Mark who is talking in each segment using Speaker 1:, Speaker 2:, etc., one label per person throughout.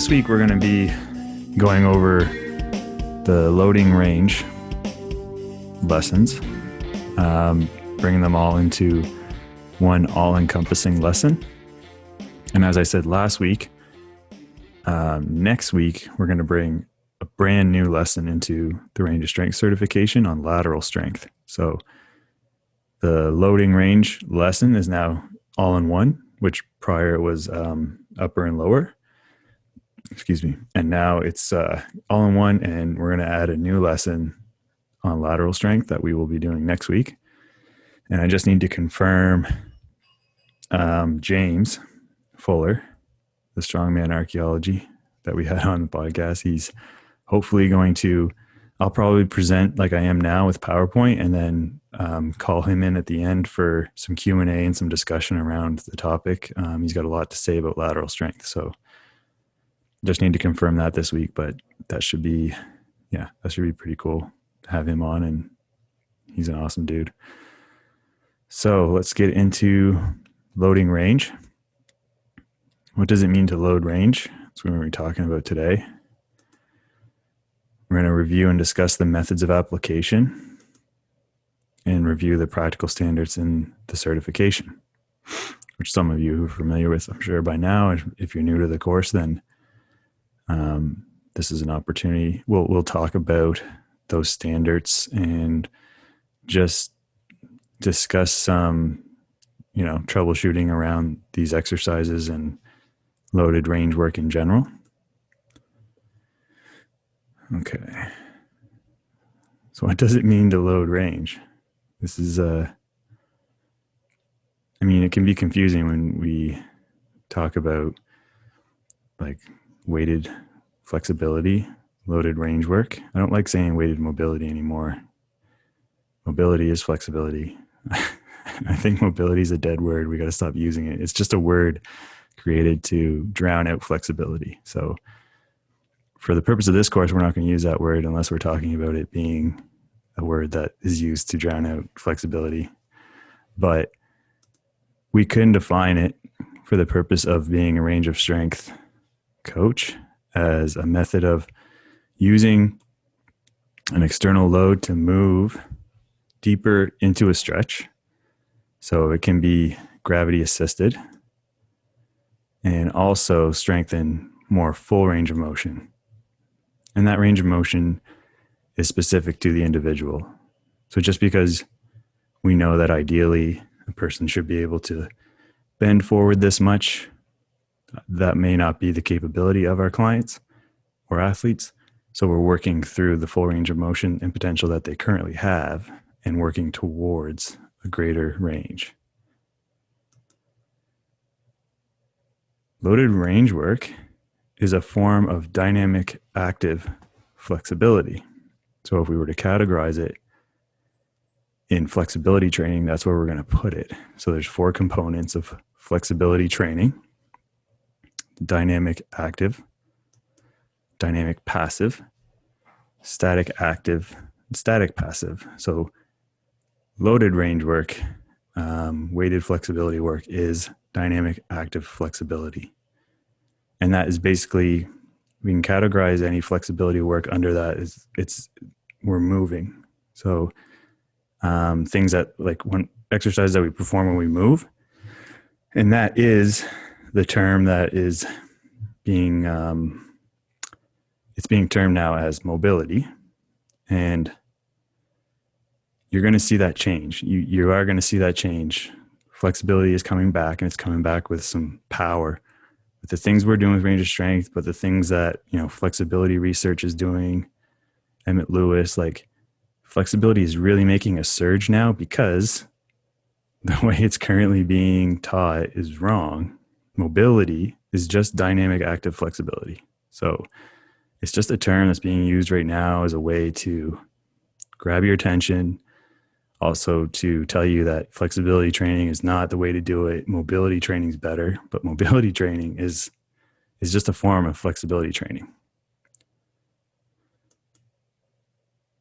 Speaker 1: this week we're going to be going over the loading range lessons, bringing them all into one all-encompassing lesson. And as I said last week, next week we're going to bring a brand new lesson into the range of strength certification on lateral strength. So the loading range lesson is now all in one, which prior was upper and lower. Excuse me. And now it's all in one, and we're going to add a new lesson on lateral strength that we will be doing next week. And I just need to confirm James Fuller, the Strongman Archaeology that we had on the podcast. He's hopefully going to, I'll probably present like I am now with PowerPoint, and then call him in at the end for some Q&A and some discussion around the topic. He's got a lot to say about lateral strength. So just need to confirm that this week, but that should be pretty cool to have him on, and he's an awesome dude. So let's get into loading range. What does it mean to load range? That's what we're talking about today. We're going to review and discuss the methods of application and review the practical standards in the certification, which some of you are familiar with, I'm sure, by now. If you're new to the course, then this is an opportunity. We'll talk about those standards and just discuss some, troubleshooting around these exercises and loaded range work in general. Okay. So what does it mean to load range? This is, it can be confusing when we talk about like weighted flexibility, loaded range work. I don't like saying weighted mobility anymore. Mobility is flexibility. I think mobility is a dead word. We got to stop using it. It's just a word created to drown out flexibility. So for the purpose of this course, we're not going to use that word unless we're talking about it being a word that is used to drown out flexibility. But we can define it for the purpose of being a range of strength coach as a method of using an external load to move deeper into a stretch. So it can be gravity assisted and also strengthen more full range of motion. And that range of motion is specific to the individual. So just because we know that ideally a person should be able to bend forward this much, that may not be the capability of our clients or athletes. So we're working through the full range of motion and potential that they currently have and working towards a greater range. Loaded range work is a form of dynamic active flexibility. So if we were to categorize it in flexibility training, that's where we're going to put it. So there's 4 components of flexibility training: dynamic active, dynamic passive, static active, and static passive. So loaded range work, weighted flexibility work is dynamic active flexibility. And that is basically, we can categorize any flexibility work under that we're moving. So things that like when exercises that we perform when we move, and that is the term that is being, it's being termed now as mobility. And you're going to see that change. You are going to see that change. Flexibility is coming back, and it's coming back with some power. With the things we're doing with range of strength, but the things that, flexibility research is doing, Emmett Lewis, like flexibility is really making a surge now because the way it's currently being taught is wrong. Mobility is just dynamic active flexibility. So it's just a term that's being used right now as a way to grab your attention. Also to tell you that flexibility training is not the way to do it. Mobility training is better, but mobility training is just a form of flexibility training.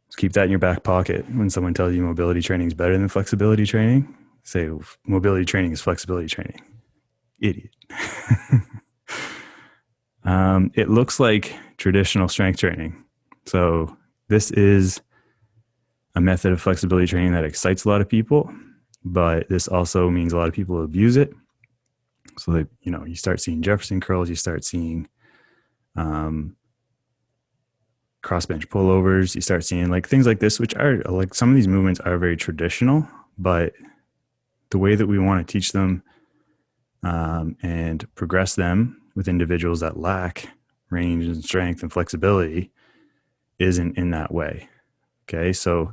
Speaker 1: Just keep that in your back pocket. When someone tells you mobility training is better than flexibility training, say mobility training is flexibility training. Idiot. It looks like traditional strength training. So this is a method of flexibility training that excites a lot of people, but this also means a lot of people abuse it. So that, you start seeing Jefferson curls, you start seeing cross bench pullovers, you start seeing like things like this, which are like, some of these movements are very traditional, but the way that we want to teach them and progress them with individuals that lack range and strength and flexibility isn't in that way. Okay. So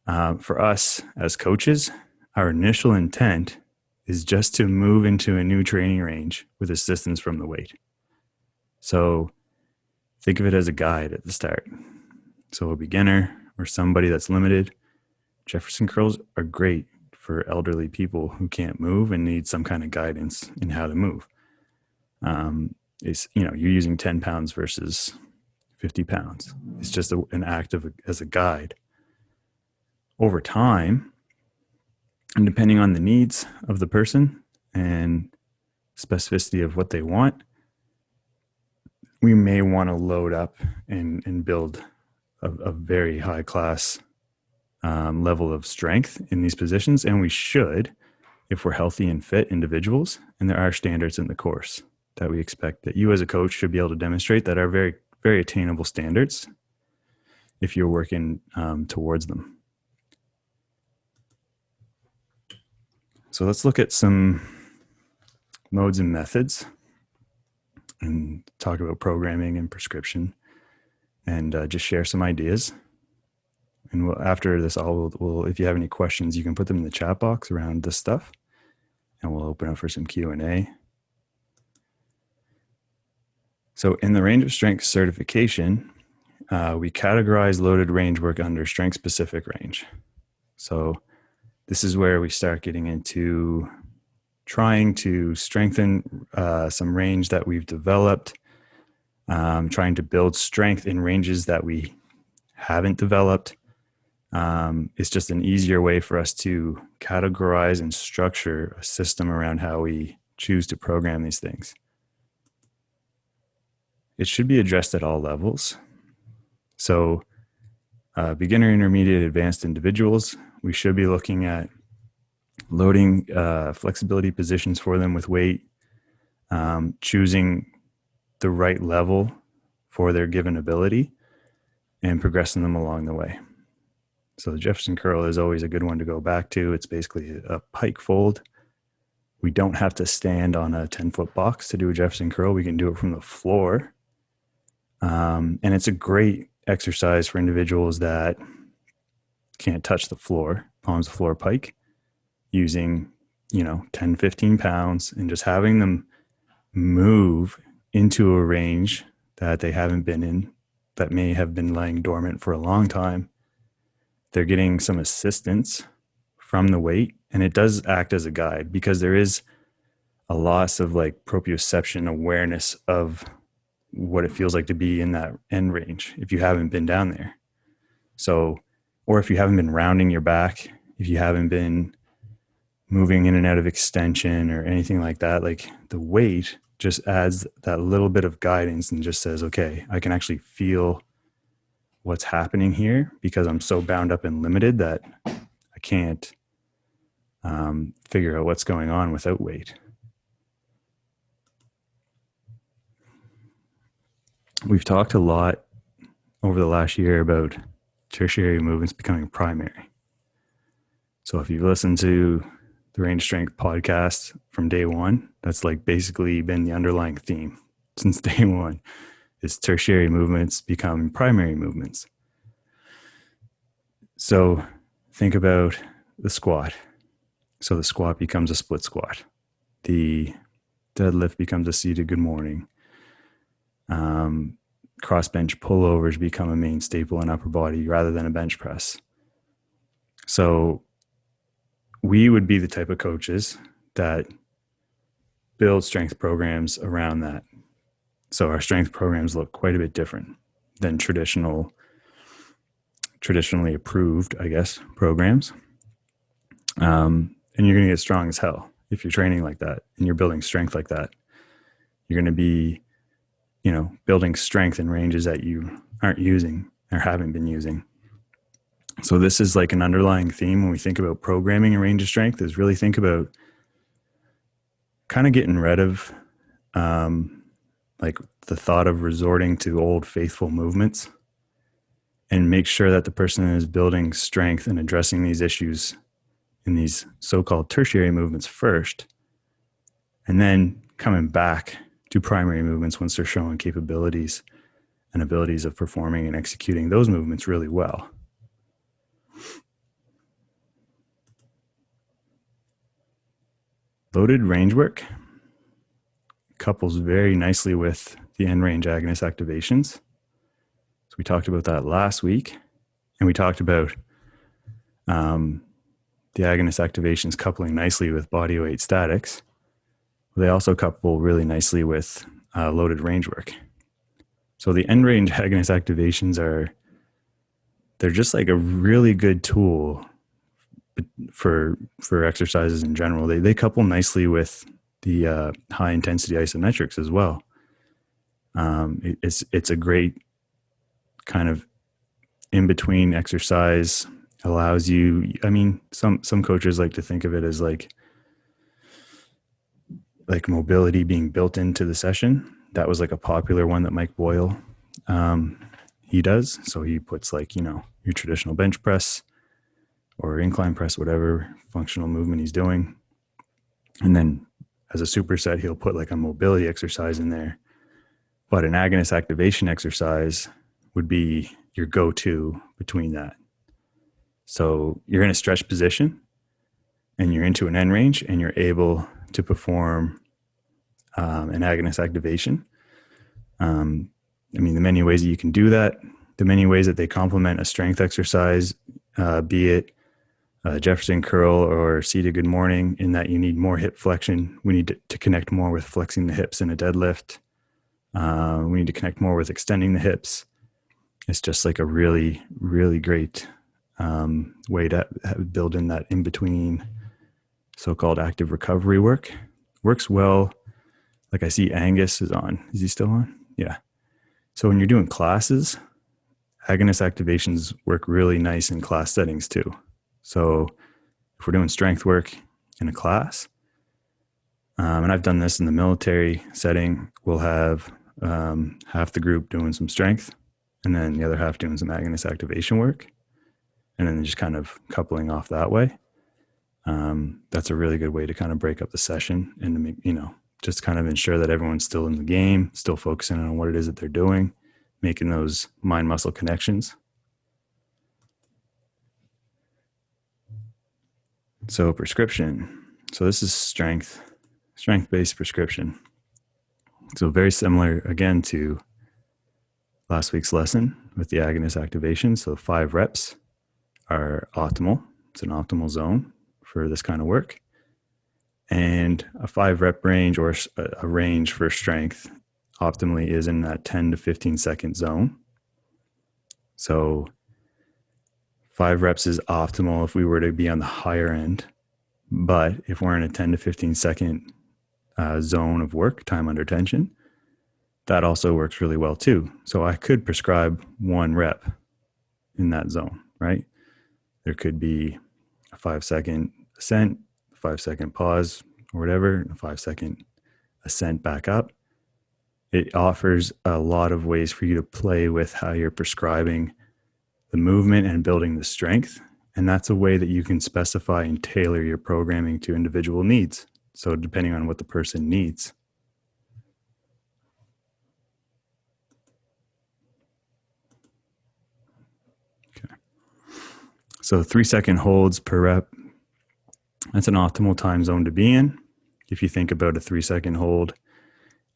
Speaker 1: for us as coaches, our initial intent is just to move into a new training range with assistance from the weight. So think of it as a guide at the start. So a beginner or somebody that's limited, Jefferson curls are great for elderly people who can't move and need some kind of guidance in how to move. You're using 10 pounds versus 50 pounds. It's just an act as a guide. Over time, and depending on the needs of the person and specificity of what they want, we may want to load up and build a very high class level of strength in these positions. And we should, if we're healthy and fit individuals. And there are standards in the course that we expect that you as a coach should be able to demonstrate that are very, very attainable standards if you're working towards them. So let's look at some modes and methods and talk about programming and prescription and just share some ideas. And after this, we'll, if you have any questions, you can put them in the chat box around this stuff, and we'll open up for some Q&A. So in the range of strength certification, we categorize loaded range work under strength specific range. So this is where we start getting into trying to strengthen some range that we've developed, trying to build strength in ranges that we haven't developed. It's just an easier way for us to categorize and structure a system around how we choose to program these things. It should be addressed at all levels. So beginner, intermediate, advanced individuals, we should be looking at loading flexibility positions for them with weight, choosing the right level for their given ability, and progressing them along the way. So the Jefferson curl is always a good one to go back to. It's basically a pike fold. We don't have to stand on a 10-foot box to do a Jefferson curl. We can do it from the floor. And it's a great exercise for individuals that can't touch the floor, palms the floor pike, using, 10, 15 pounds and just having them move into a range that they haven't been in, that may have been lying dormant for a long time. They're getting some assistance from the weight, and it does act as a guide because there is a loss of like proprioception awareness of what it feels like to be in that end range if you haven't been down there. So, or if you haven't been rounding your back, if you haven't been moving in and out of extension or anything like that, like the weight just adds that little bit of guidance and just says, okay, I can actually feel what's happening here because I'm so bound up and limited that I can't figure out what's going on without weight. We've talked a lot over the last year about tertiary movements becoming primary. So if you've listened to the Range Strength podcast from day one, that's like basically been the underlying theme since day one, is tertiary movements become primary movements. So think about the squat. So the squat becomes a split squat. The deadlift becomes a seated good morning. Cross bench pullovers become a main staple in upper body rather than a bench press. So we would be the type of coaches that build strength programs around that. So our strength programs look quite a bit different than traditionally approved, I guess, programs. And you're going to get strong as hell if you're training like that and you're building strength like that. You're going to be building strength in ranges that you aren't using or haven't been using. So this is like an underlying theme when we think about programming and range of strength, is really think about kind of getting rid of like the thought of resorting to old faithful movements, and make sure that the person is building strength and addressing these issues in these so-called tertiary movements first, and then coming back to primary movements once they're showing capabilities and abilities of performing and executing those movements really well. Loaded range work couples very nicely with the end range agonist activations. So we talked about that last week, and we talked about the agonist activations coupling nicely with body weight statics. They also couple really nicely with loaded range work. So the end range agonist activations they're just like a really good tool for exercises in general. They couple nicely with the high intensity isometrics as well. It's a great kind of in between exercise. Allows you, some coaches like to think of it as like mobility being built into the session. That was like a popular one that Mike Boyle he does. So he puts like, your traditional bench press or incline press, whatever functional movement he's doing. And then as a superset, he'll put like a mobility exercise in there. But an agonist activation exercise would be your go-to between that. So you're in a stretch position and you're into an end range and you're able to perform an agonist activation. The many ways that you can do that, the many ways that they complement a strength exercise, be it Jefferson curl or seated good morning, in that you need more hip flexion. We need to connect more with flexing the hips in a deadlift. We need to connect more with extending the hips. It's just like a really, really great way to build in that in-between so-called active recovery work. Works well. Like I see Angus is on. Is he still on? Yeah. So when you're doing classes, agonist activations work really nice in class settings too. So if we're doing strength work in a class, and I've done this in the military setting, we'll have half the group doing some strength and then the other half doing some agonist activation work, and then just kind of coupling off that way. That's a really good way to kind of break up the session and to make, just kind of ensure that everyone's still in the game, still focusing on what it is that they're doing, making those mind-muscle connections. So prescription. So this is strength-based prescription. So very similar, again, to last week's lesson with the agonist activation. So 5 reps are optimal. It's an optimal zone for this kind of work. And a 5 rep range, or a range for strength, optimally is in that 10 to 15 second zone. So 5 reps is optimal if we were to be on the higher end. But if we're in a 10 to 15 second zone of work, time under tension, that also works really well too. So I could prescribe 1 rep in that zone, right? There could be a 5-second ascent, 5-second pause or whatever, a 5-second ascent back up. It offers a lot of ways for you to play with how you're prescribing the movement and building the strength. And that's a way that you can specify and tailor your programming to individual needs. So depending on what the person needs. Okay. So 3-second holds per rep. That's an optimal time zone to be in. If you think about a 3-second hold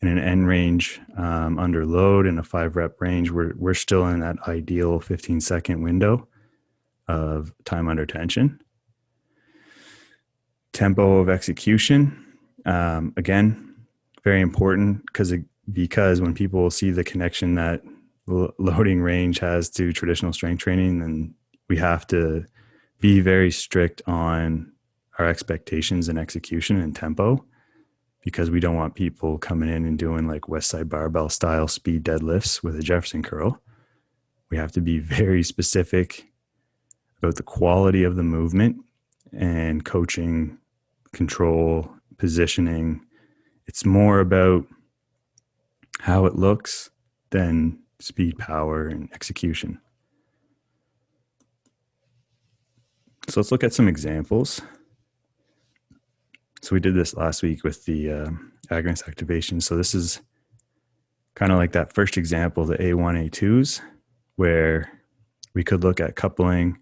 Speaker 1: in an end range under load in a 5 rep range, we're still in that ideal 15-second window of time under tension. Tempo of execution, again, very important because when people see the connection that loading range has to traditional strength training, then we have to be very strict on our expectations and execution and tempo. because we don't want people coming in and doing like West Side Barbell style speed deadlifts with a Jefferson curl. We have to be very specific about the quality of the movement and coaching, control, positioning. It's more about how it looks than speed, power, and execution. So let's look at some examples. So we did this last week with the agonist activation. So this is kind of like that first example, the A1, A2s, where we could look at coupling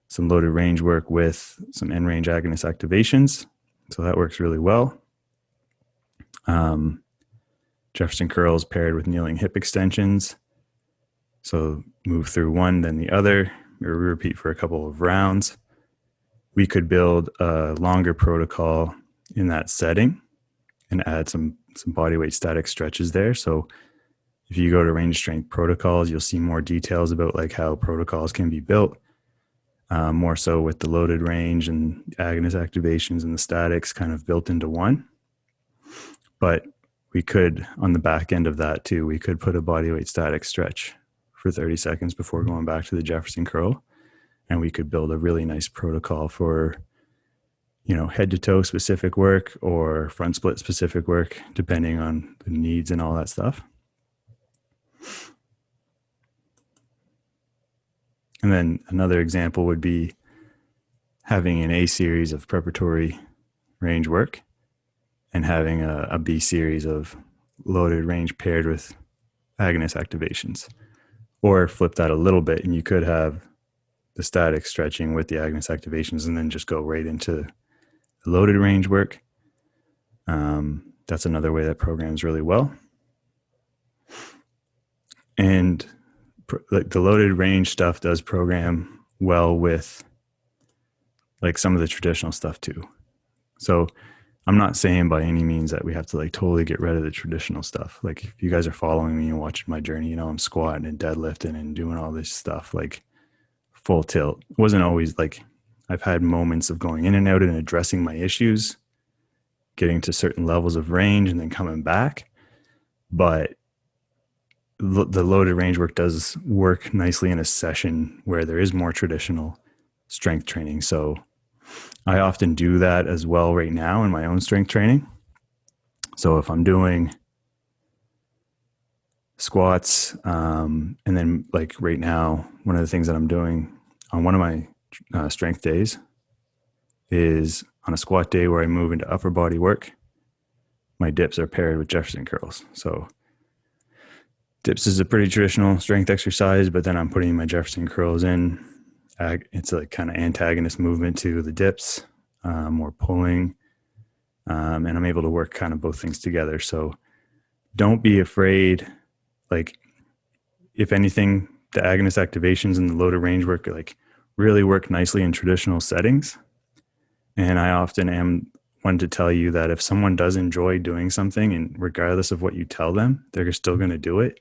Speaker 1: some loaded range work with some end range agonist activations. So that works really well. Jefferson curls paired with kneeling hip extensions. So move through one, then the other, or repeat for a couple of rounds. We could build a longer protocol in that setting and add some body weight static stretches there. So if you go to range strength protocols, you'll see more details about like how protocols can be built, more so with the loaded range and agonist activations and the statics kind of built into one. But we could, on the back end of that too, we could put a body weight static stretch for 30 seconds before going back to the Jefferson curl. And we could build a really nice protocol for, head to toe specific work or front split specific work, depending on the needs and all that stuff. And then another example would be having an A series of preparatory range work and having a B series of loaded range paired with agonist activations. Or flip that a little bit, and you could have the static stretching with the agonist activations and then just go right into the loaded range work. That's another way that programs really well. And like the loaded range stuff does program well with like some of the traditional stuff too. So I'm not saying by any means that we have to like totally get rid of the traditional stuff. Like if you guys are following me and watching my journey, I'm squatting and deadlifting and doing all this stuff like full tilt. It wasn't always like, I've had moments of going in and out and addressing my issues, getting to certain levels of range and then coming back. But the loaded range work does work nicely in a session where there is more traditional strength training. So I often do that as well right now in my own strength training. So if I'm doing squats, and then like right now, one of the things that I'm doing on one of my strength days is on a squat day where I move into upper body work, my dips are paired with Jefferson curls. So dips is a pretty traditional strength exercise, but then I'm putting my Jefferson curls in. It's like kind of antagonist movement to the dips, more pulling, and I'm able to work kind of both things together. So don't be afraid. Like if anything, the agonist activations and the loaded range work like really work nicely in traditional settings. And I often am one to tell you that if someone does enjoy doing something, and regardless of what you tell them, they're still going to do it,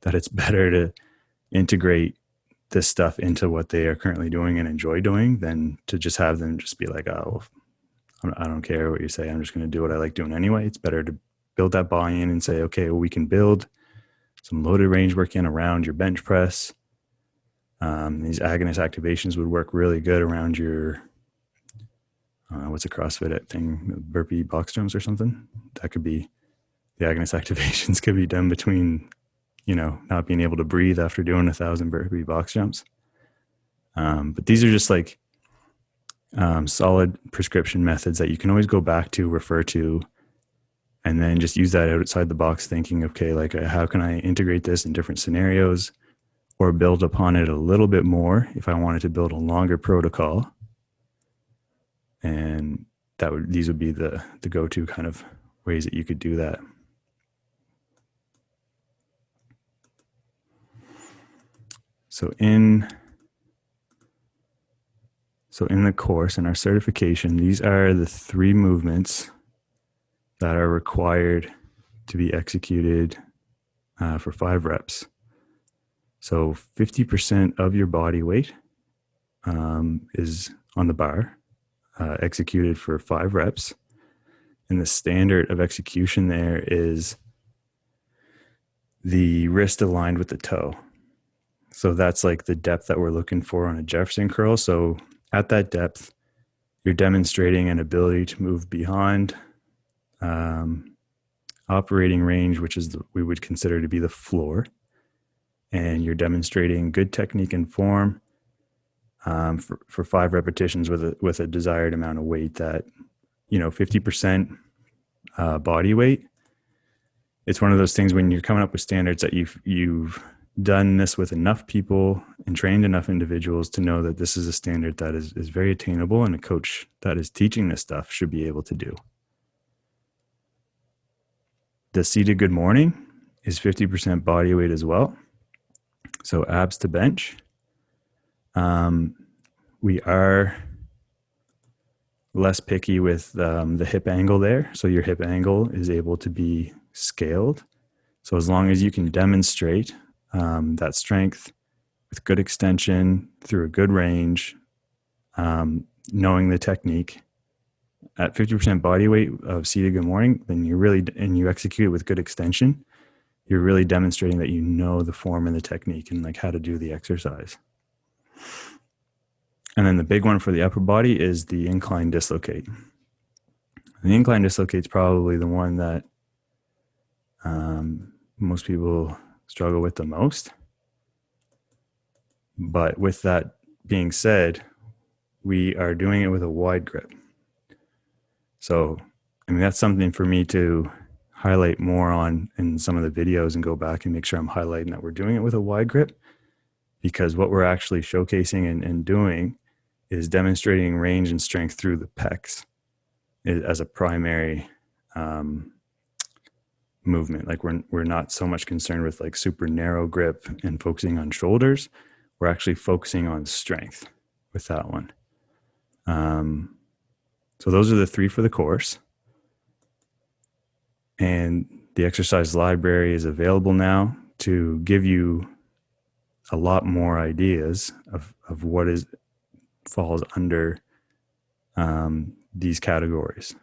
Speaker 1: that it's better to integrate this stuff into what they are currently doing and enjoy doing than to just have them just be like, oh, I don't care what you say. I'm just going to do what I like doing anyway. It's better to build that buy-in and say, okay, well, we can build some loaded range work in around your bench press. These agonist activations would work really good around your, what's a CrossFit thing, burpee box jumps or something. That could be, the agonist activations could be done between, not being able to breathe after doing 1,000 burpee box jumps. But these are just like solid prescription methods that you can always go back to, refer to, and then just use that outside the box thinking, okay, like how can I integrate this in different scenarios or build upon it a little bit more if I wanted to build a longer protocol. And these would be the go-to kind of ways that you could do that. So in the course and our certification, these are the 3 movements that are required to be executed for 5 reps. So 50% of your body weight is on the bar, executed for 5 reps. And the standard of execution there is the wrist aligned with the toe. So that's like the depth that we're looking for on a Jefferson curl. So at that depth, you're demonstrating an ability to move beyond operating range, which is we would consider to be the floor. And you're demonstrating good technique and form for 5 repetitions with a desired amount of weight that, 50% body weight. It's one of those things when you're coming up with standards that you've done this with enough people and trained enough individuals to know that this is a standard that is very attainable, and a coach that is teaching this stuff should be able to do. The seated good morning is 50% body weight as well. So abs to bench. We are less picky with the hip angle there. So your hip angle is able to be scaled. So as long as you can demonstrate that strength with good extension through a good range, knowing the technique at 50% body weight of seated good morning, then you execute it with good extension, you're really demonstrating that you know the form and the technique and like how to do the exercise. And then the big one for the upper body is the incline dislocate. The incline dislocate is probably the one that most people struggle with the most. But with that being said, we are doing it with a wide grip. So, that's something for me to highlight more on in some of the videos and go back and make sure I'm highlighting that we're doing it with a wide grip, because what we're actually showcasing and doing is demonstrating range and strength through the pecs as a primary movement. Like we're not so much concerned with like super narrow grip and focusing on shoulders. We're actually focusing on strength with that one. So those are the 3 for the course. And the exercise library is available now to give you a lot more ideas of what falls under these categories.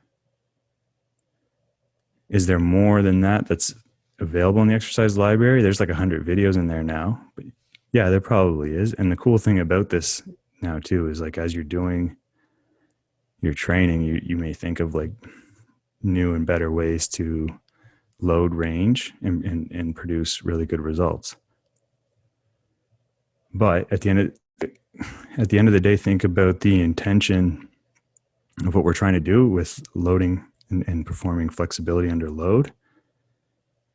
Speaker 1: Is there more than that that's available in the exercise library? There's like 100 videos in there now. But yeah, there probably is. And the cool thing about this now too is like as you're doing your training, you may think of like new and better ways to load range and produce really good results. But at the end of the day, think about the intention of what we're trying to do with loading and performing flexibility under load.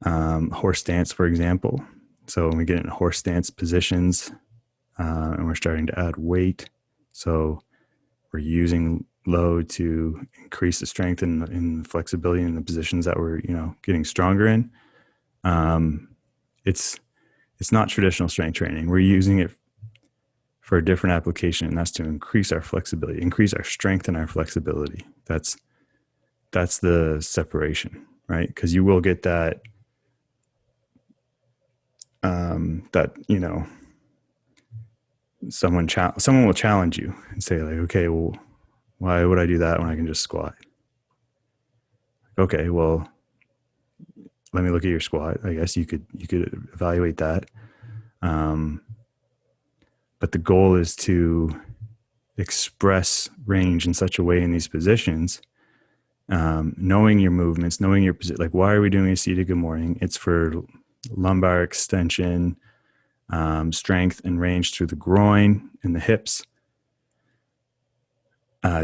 Speaker 1: Horse stance, for example. So when we get in horse stance positions and we're starting to add weight, so we're using load to increase the strength and flexibility in the positions that we're getting stronger in. It's not traditional strength training. We're using it for a different application, and that's to increase our flexibility, increase our strength and our flexibility. That's the separation, right? Because you will get that someone will challenge you and say like, okay, well, why would I do that when I can just squat? Okay, well, let me look at your squat. I guess you could evaluate that. But the goal is to express range in such a way in these positions, knowing your movements, knowing your position. Like, why are we doing a seated good morning? It's for lumbar extension, strength and range through the groin and the hips.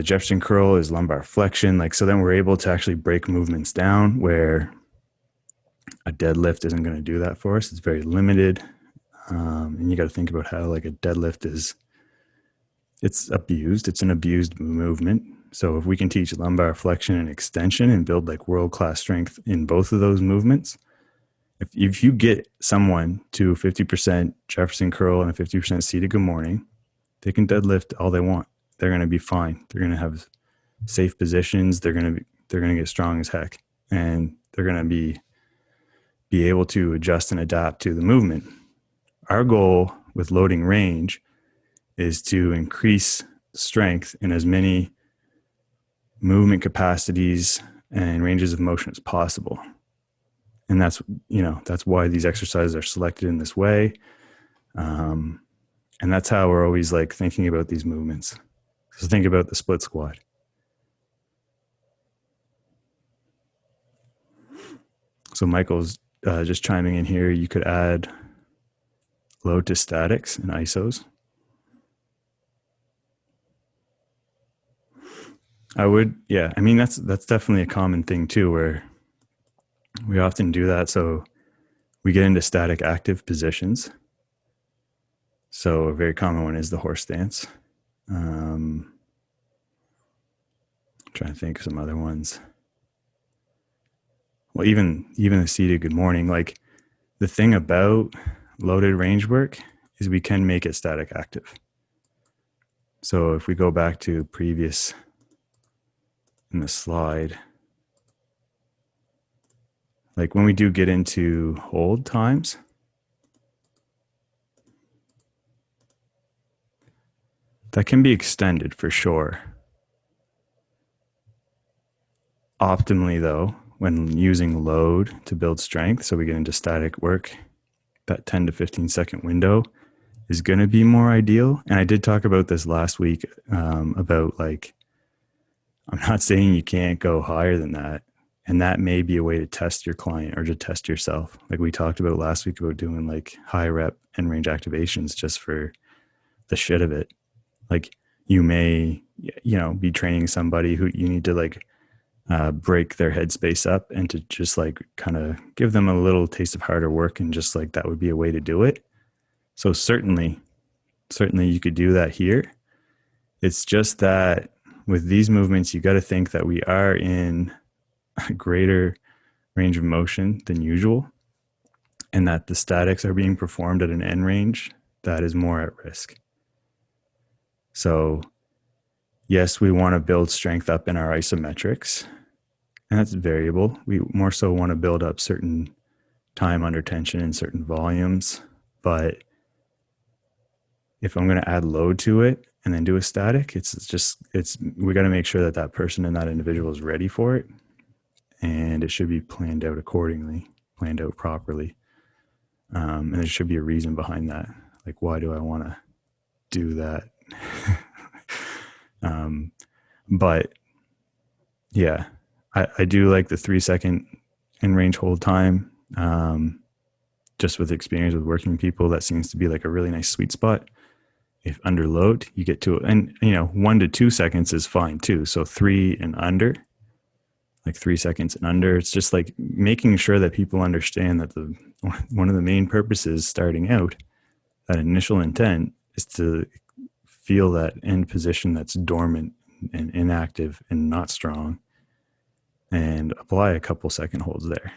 Speaker 1: Jefferson curl is lumbar flexion. Like, so then we're able to actually break movements down where a deadlift isn't going to do that for us. It's very limited. And you got to think about how like a deadlift it's abused. It's an abused movement. So if we can teach lumbar flexion and extension and build like world-class strength in both of those movements, if you get someone to 50% Jefferson curl and a 50% seated good morning, they can deadlift all they want. They're going to be fine. They're going to have safe positions. They're going to get strong as heck, and they're going to be able to adjust and adapt to the movement. Our goal with loading range is to increase strength in as many movement capacities and ranges of motion as possible. And that's why these exercises are selected in this way. And that's how we're always like thinking about these movements. So think about the split squat. So Michael's just chiming in here. You could add load to statics and isos. I would, yeah. I mean, that's definitely a common thing too, where we often do that. So we get into static active positions. So a very common one is the horse stance. I'm trying to think of some other ones. Well, even the seated good morning. Like, the thing about loaded range work is we can make it static active. So if we go back to previous in the slide, like when we do get into hold times, that can be extended for sure. Optimally though, when using load to build strength, so we get into static work, that 10 to 15 second window is going to be more ideal. And I did talk about this last week about, like, I'm not saying you can't go higher than that. And that may be a way to test your client or to test yourself. Like we talked about last week about doing like high rep and range activations just for the shit of it. Like you may, be training somebody who you need to like break their headspace up and to just like kind of give them a little taste of harder work, and just like that would be a way to do it. So certainly you could do that here. It's just that with these movements, you got to think that we are in a greater range of motion than usual, and that the statics are being performed at an end range that is more at risk. So yes, we want to build strength up in our isometrics, and that's variable. We more so want to build up certain time under tension in certain volumes. But if I'm going to add load to it and then do a static, we got to make sure that that person and that individual is ready for it. And it should be planned out accordingly, planned out properly. And there should be a reason behind that. Like, why do I want to do that? But yeah, I do like the 3 second in range hold time. Just with experience with working people, that seems to be like a really nice sweet spot. If under load, you get to it. And 1 to 2 seconds is fine too. So 3 and under, like 3 seconds and under, it's just like making sure that people understand that one of the main purposes starting out, that initial intent, is to feel that end position that's dormant and inactive and not strong, and apply a couple second holds there.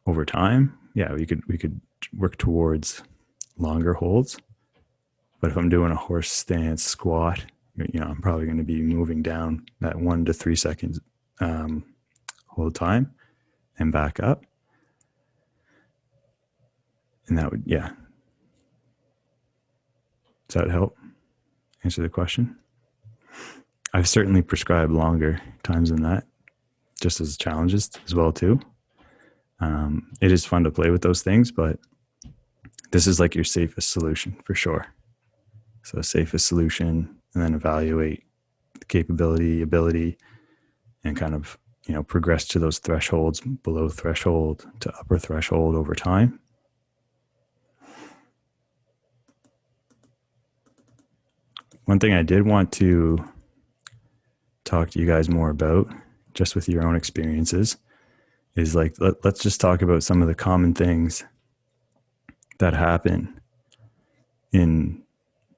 Speaker 1: Over time, yeah, we could work towards longer holds. But if I'm doing a horse stance squat, I'm probably going to be moving down that 1 to 3 seconds hold time and back up. And that would, yeah. Does that help answer the question? I've certainly prescribed longer times than that, just as challenges as well too. It is fun to play with those things, but this is like your safest solution for sure. So safest solution, and then evaluate the capability, ability, and kind of, progress to those thresholds, below threshold to upper threshold over time. One thing I did want to talk to you guys more about, just with your own experiences, is like, let's just talk about some of the common things that happen in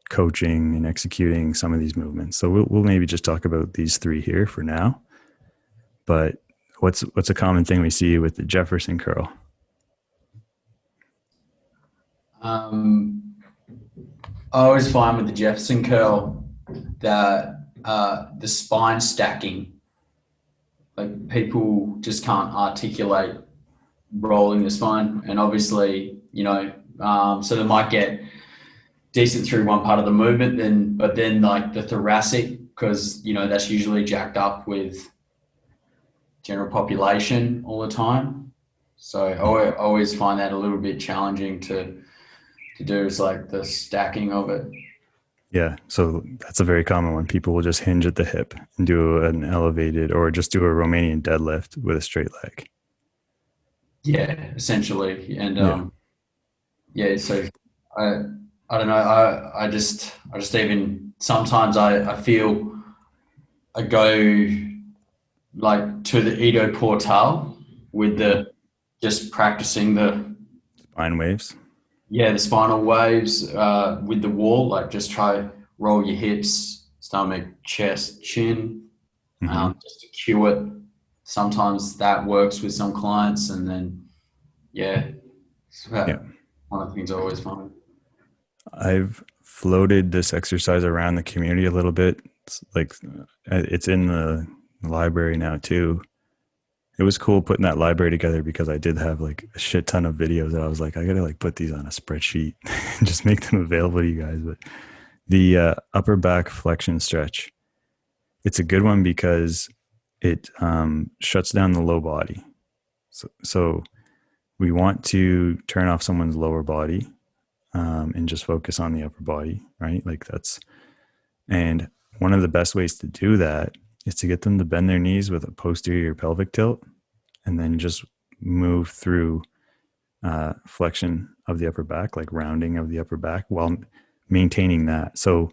Speaker 1: coaching and executing some of these movements. So we'll maybe just talk about these 3 here for now. But what's a common thing we see with the Jefferson curl?
Speaker 2: I always find with the Jefferson curl that the spine stacking, like people just can't articulate rolling the spine, and obviously, so they might get decent through one part of the movement, but then like the thoracic, because that's usually jacked up with general population all the time. So I always find that a little bit challenging to do, is like the stacking of it.
Speaker 1: Yeah. So that's a very common one. People will just hinge at the hip and do an elevated or just do a Romanian deadlift with a straight leg.
Speaker 2: Yeah, essentially. And
Speaker 1: Yeah.
Speaker 2: yeah, so I I don't know. I just even sometimes I feel I go like to the Edo Portal with
Speaker 1: Mhm.
Speaker 2: the just practicing the,
Speaker 1: Spine waves.
Speaker 2: yeah, the spinal waves with the wall. Like just try roll your hips, stomach, chest, chin,
Speaker 1: Hmm.
Speaker 2: just to cue it. Sometimes that works with some clients, and then yeah, it's
Speaker 1: Yeah.
Speaker 2: one of the things I always find.
Speaker 1: I've floated this exercise around the community a little bit. It's like it's in the library now too. It was cool putting that library together because I did have like a shit ton of videos that I was like, I gotta like put these on a spreadsheet and just make them available to you guys. But the upper back flexion stretch, it's a good one because it shuts down the low body. So we want to turn off someone's lower body and just focus on the upper body, right? Like that's, and one of the best ways to do that is to get them to bend their knees with a posterior pelvic tilt and then just move through flexion of the upper back, like rounding of the upper back while maintaining that. So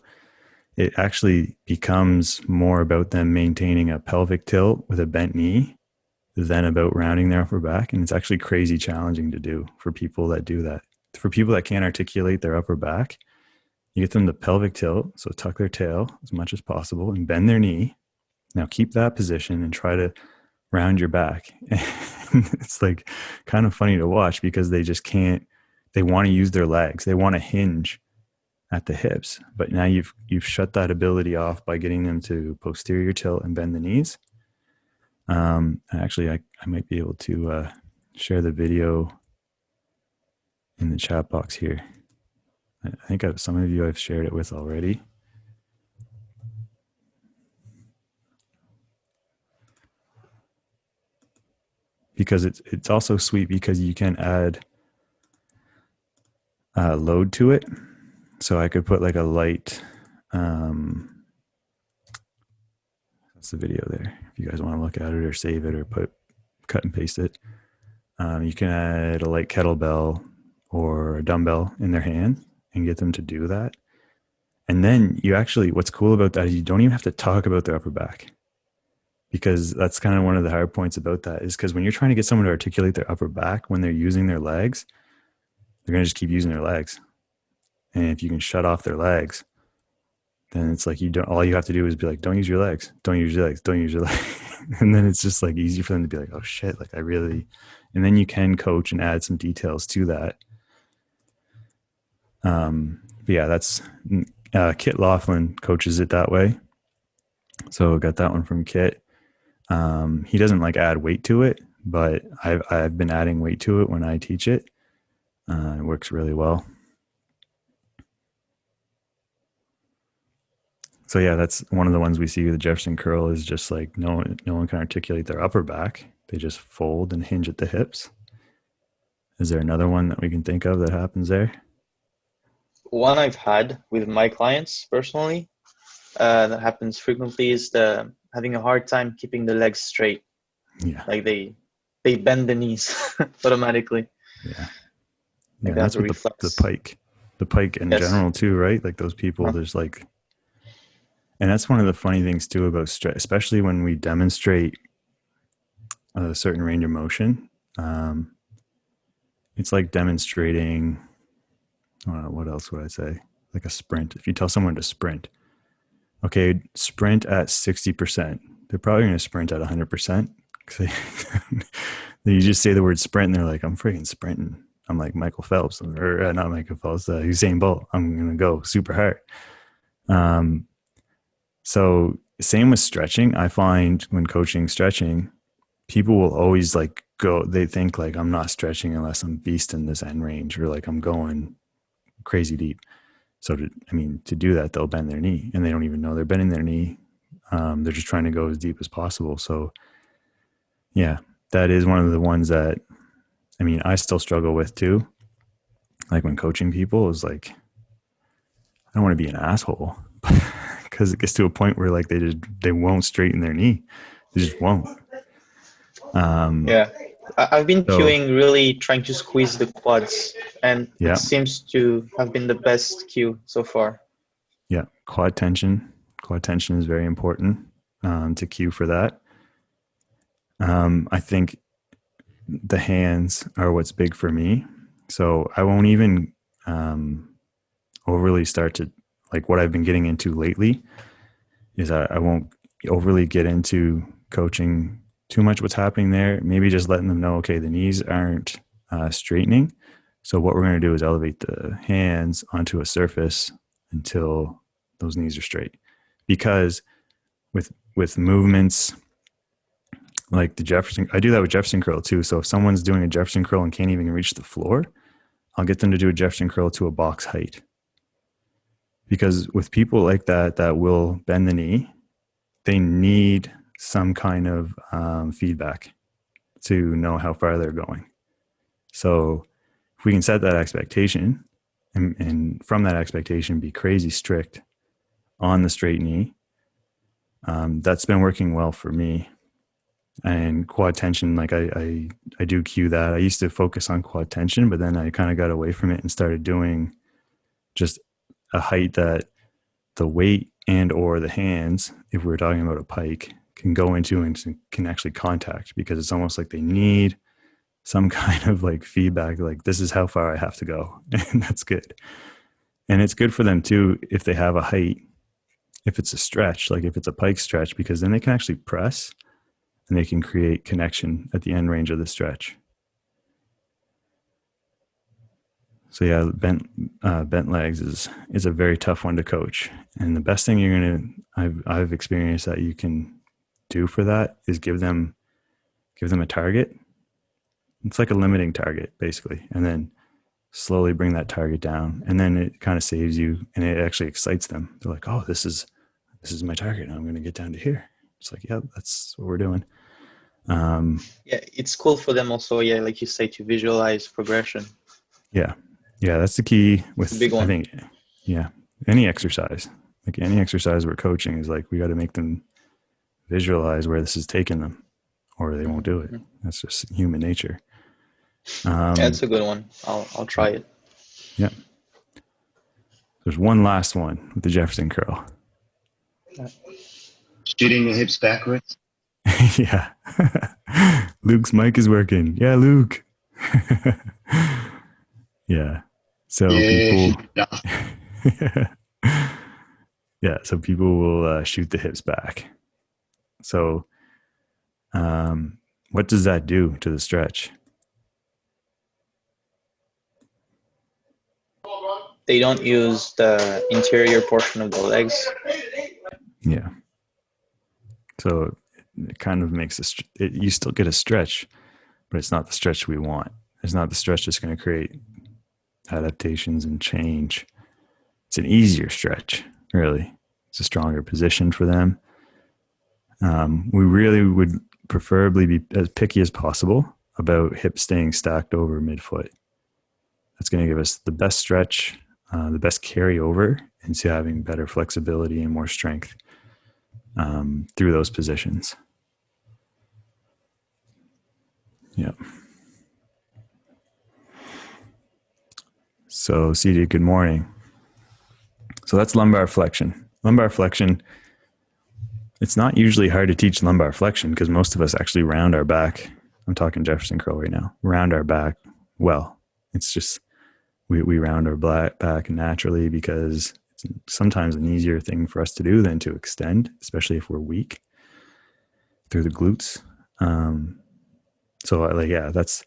Speaker 1: it actually becomes more about them maintaining a pelvic tilt with a bent knee than about rounding their upper back. And it's actually crazy challenging to do for people that do that. For people that can't articulate their upper back, you get them to pelvic tilt. So tuck their tail as much as possible and bend their knee. Now keep that position and try to round your back. It's like kind of funny to watch because they just can't, they want to use their legs. They want to hinge at the hips, but now you've shut that ability off by getting them to posterior tilt and bend the knees. Actually, I might be able to share the video in the chat box here. I think some of you I've shared it with already. Because it's also sweet because you can add load to it. So I could put like a light, that's the video there. If you guys want to look at it or save it or cut and paste it. You can add a light kettlebell or a dumbbell in their hand and get them to do that. And then you actually, what's cool about that is you don't even have to talk about their upper back, because that's kind of one of the hard points about that is because when you're trying to get someone to articulate their upper back, when they're using their legs, they're going to just keep using their legs. And if you can shut off their legs, then it's like all you have to do is be like, don't use your legs, don't use your legs, don't use your legs. And then it's just like easy for them to be like, oh shit, like I really, and then you can coach and add some details to that. But yeah, that's Kit Laughlin coaches it that way. So got that one from Kit. He doesn't like add weight to it, but I've been adding weight to it when I teach it. It works really well. So yeah, that's one of the ones we see with the Jefferson curl is just like no one can articulate their upper back. They just fold and hinge at the hips. Is there another one that we can think of that happens there?
Speaker 3: One I've had with my clients personally that happens frequently is the having a hard time keeping the legs straight.
Speaker 1: Yeah.
Speaker 3: Like they bend the knees automatically.
Speaker 1: Yeah.
Speaker 3: Like
Speaker 1: That's what the pike in
Speaker 3: Yes.
Speaker 1: general too, right? Like those people, there's like, and that's one of the funny things too about stress, especially when we demonstrate a certain range of motion. It's like demonstrating, what else would I say? Like a sprint. If you tell someone to sprint, okay, sprint at 60%, they're probably going to sprint at 100%. You just say the word sprint and they're like, I'm freaking sprinting. I'm like Michael Phelps, or not Michael Phelps, Usain Bolt. I'm going to go super hard. So same with stretching. I find when coaching stretching, people will always like they think like I'm not stretching unless I'm beasting this end range or like I'm going crazy deep. So to do that, they'll bend their knee and they don't even know they're bending their knee. They're just trying to go as deep as possible. So Yeah, that is one of the ones that, I mean, I still struggle with too. Like when coaching people is like, I don't want to be an asshole because it gets to a point where like they won't straighten their knee. They just won't.
Speaker 3: Yeah. I've been
Speaker 1: So
Speaker 3: cueing really trying to squeeze the quads, and it
Speaker 1: yeah,
Speaker 3: seems to have been the best cue so far.
Speaker 1: yeah. Quad tension. Quad tension is very important to cue for that. I think the hands are what's big for me. So I won't even overly start to, like what I've been getting into lately is I won't overly get into coaching too much what's happening there. Maybe just letting them know, okay, the knees aren't straightening. So what we're going to do is elevate the hands onto a surface until those knees are straight. Because with movements like the Jefferson, I do that with Jefferson curl too. So if someone's doing a Jefferson curl and can't even reach the floor, I'll get them to do a Jefferson curl to a box height. Because with people like that, that will bend the knee, they need some kind of feedback to know how far they're going. So if we can set that expectation and from that expectation be crazy strict on the straight knee, that's been working well for me. And quad tension, like I do cue that. I used to focus on quad tension, but then I kind of got away from it and started doing just a height that the weight and or the hands, if we're talking about a pike, can go into and can actually contact, because it's almost like they need some kind of like feedback, like this is how far I have to go. And that's good. And it's good for them too if they have a height, if it's a stretch, like if it's a pike stretch, because then they can actually press and they can create connection at the end range of the stretch. So yeah, bent legs is a very tough one to coach. And the best thing I've experienced that you can do for that is give them a target. It's like a limiting target basically, and then slowly bring that target down, and then it kind of saves you, and it actually excites them. They're like, oh, this is my target. I'm going to get down to here. It's like, yeah, that's what we're doing.
Speaker 3: Yeah, it's cool for them also. Yeah, like you say, to visualize progression.
Speaker 1: Yeah, that's the key
Speaker 3: It's a
Speaker 1: with,
Speaker 3: big
Speaker 1: I
Speaker 3: one.
Speaker 1: think, yeah, any exercise. Like any exercise we're coaching is like we got to make them visualize where this is taking them, or they won't do it. That's just human nature.
Speaker 3: Yeah, it's a good one. I'll try it.
Speaker 1: Yeah. There's one last one with the Jefferson curl.
Speaker 4: Shooting the hips backwards.
Speaker 1: Yeah. Luke's mic is working. Yeah, Luke. Yeah. So
Speaker 4: Yeah.
Speaker 1: so people will shoot the hips back. So what does that do to the stretch?
Speaker 3: They don't use the interior portion of the legs.
Speaker 1: Yeah. So it kind of makes you still get a stretch, but it's not the stretch we want. It's not the stretch that's going to create adaptations and change. It's an easier stretch, really. It's a stronger position for them. We really would preferably be as picky as possible about hips staying stacked over midfoot. That's going to give us the best stretch, the best carryover into having better flexibility and more strength through those positions. Yeah. So, CD, good morning. So that's lumbar flexion. Lumbar flexion, it's not usually hard to teach lumbar flexion because most of us actually round our back. I'm talking Jefferson curl right now. Round our back well. It's just we round our back naturally because it's sometimes an easier thing for us to do than to extend, especially if we're weak through the glutes. That's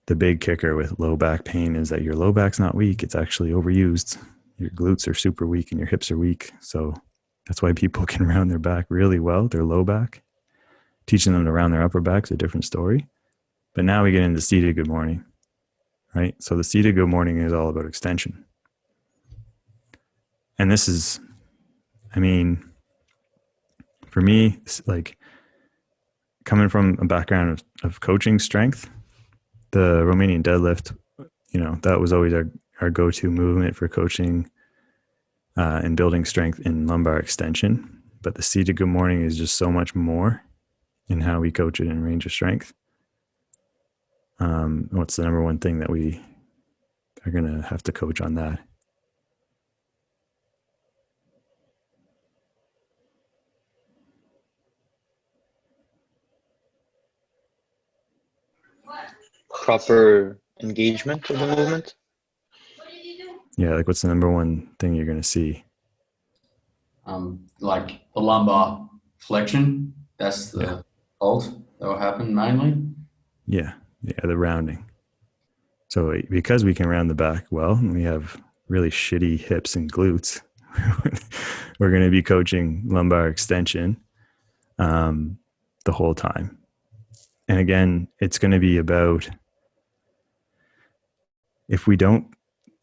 Speaker 1: the big kicker with low back pain is that your low back's not weak. It's actually overused. Your glutes are super weak and your hips are weak. So that's why people can round their back really well, their low back. Teaching them to round their upper back's a different story. But now we get into seated good morning, right? So the seated good morning is all about extension. And this is, I mean, for me, it's like coming from a background of coaching strength, the Romanian deadlift, that was always our go-to movement for coaching and building strength in lumbar extension. But the seated good morning is just so much more in how we coach it in range of strength. What's the number one thing that we are going to have to coach on that?
Speaker 3: Proper engagement of the movement.
Speaker 1: Yeah, like what's the number one thing you're going to see?
Speaker 2: Like the lumbar flexion. That's the fault that will happen mainly.
Speaker 1: Yeah, the rounding. So because we can round the back well, and we have really shitty hips and glutes, we're going to be coaching lumbar extension the whole time. And again, it's going to be about, if we don't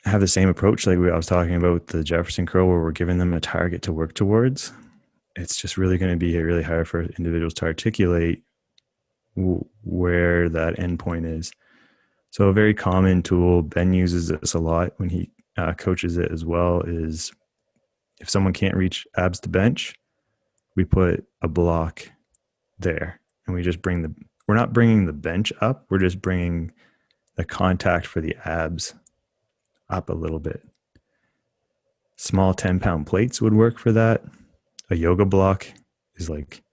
Speaker 1: have the same approach like I was talking about the Jefferson curl, where we're giving them a target to work towards, it's just really going to be really hard for individuals to articulate where that endpoint is. So a very common tool, Ben uses this a lot when he coaches it as well, is if someone can't reach abs to bench, we put a block there, and we just we're not bringing the bench up, we're just bringing the contact for the abs up a little bit. Small 10-pound plates would work for that. A yoga block is like,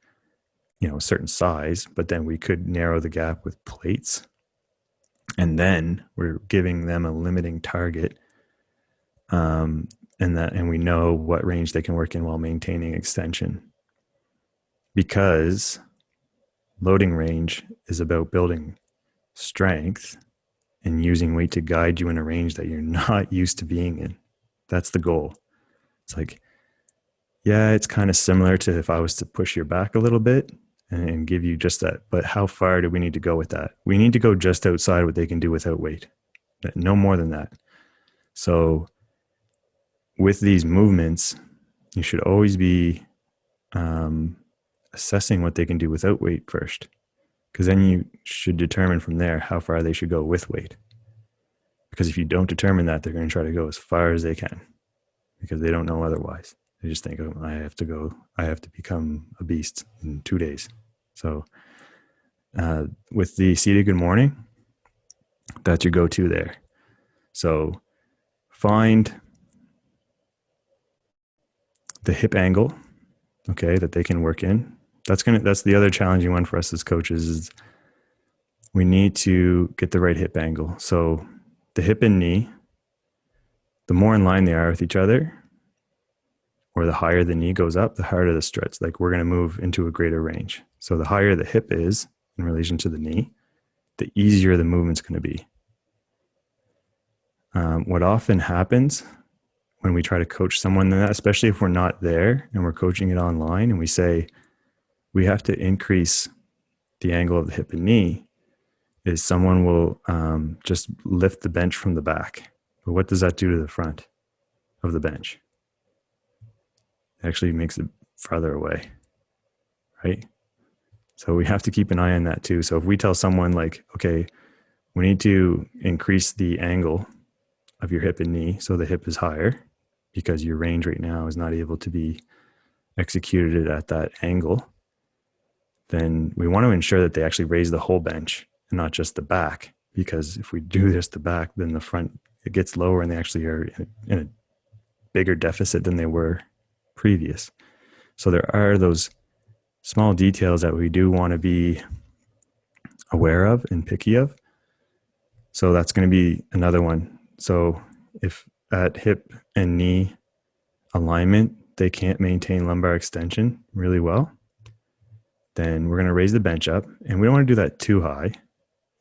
Speaker 1: a certain size, but then we could narrow the gap with plates. And then we're giving them a limiting target. And we know what range they can work in while maintaining extension. Because loading range is about building strength and using weight to guide you in a range that you're not used to being in. That's the goal. It's like, yeah, it's kind of similar to if I was to push your back a little bit and give you just that. But how far do we need to go with that? We need to go just outside what they can do without weight. No more than that. So with these movements, you should always be assessing what they can do without weight first, because then you should determine from there how far they should go with weight. Because if you don't determine that, they're going to try to go as far as they can because they don't know otherwise. They just think, I have to become a beast in 2 days. So with the seated good morning, that's your go-to there. So find the hip angle, okay, that they can work in. That's the other challenging one for us as coaches, is we need to get the right hip angle. So the hip and knee, the more in line they are with each other, or the higher the knee goes up, the harder the stretch. Like we're going to move into a greater range. So the higher the hip is in relation to the knee, the easier the movement's going to be. What often happens when we try to coach someone, especially if we're not there and we're coaching it online, and we say we have to increase the angle of the hip and knee, is someone will just lift the bench from the back. But what does that do to the front of the bench? It actually makes it farther away, right? So we have to keep an eye on that too. So if we tell someone like, okay, we need to increase the angle of your hip and knee so the hip is higher because your range right now is not able to be executed at that angle, then we want to ensure that they actually raise the whole bench and not just the back. Because if we do just the back, then the front, it gets lower and they actually are in a bigger deficit than they were previous. So there are those small details that we do want to be aware of and picky of. So that's going to be another one. So if at hip and knee alignment, they can't maintain lumbar extension really well, then we're going to raise the bench up. And we don't want to do that too high,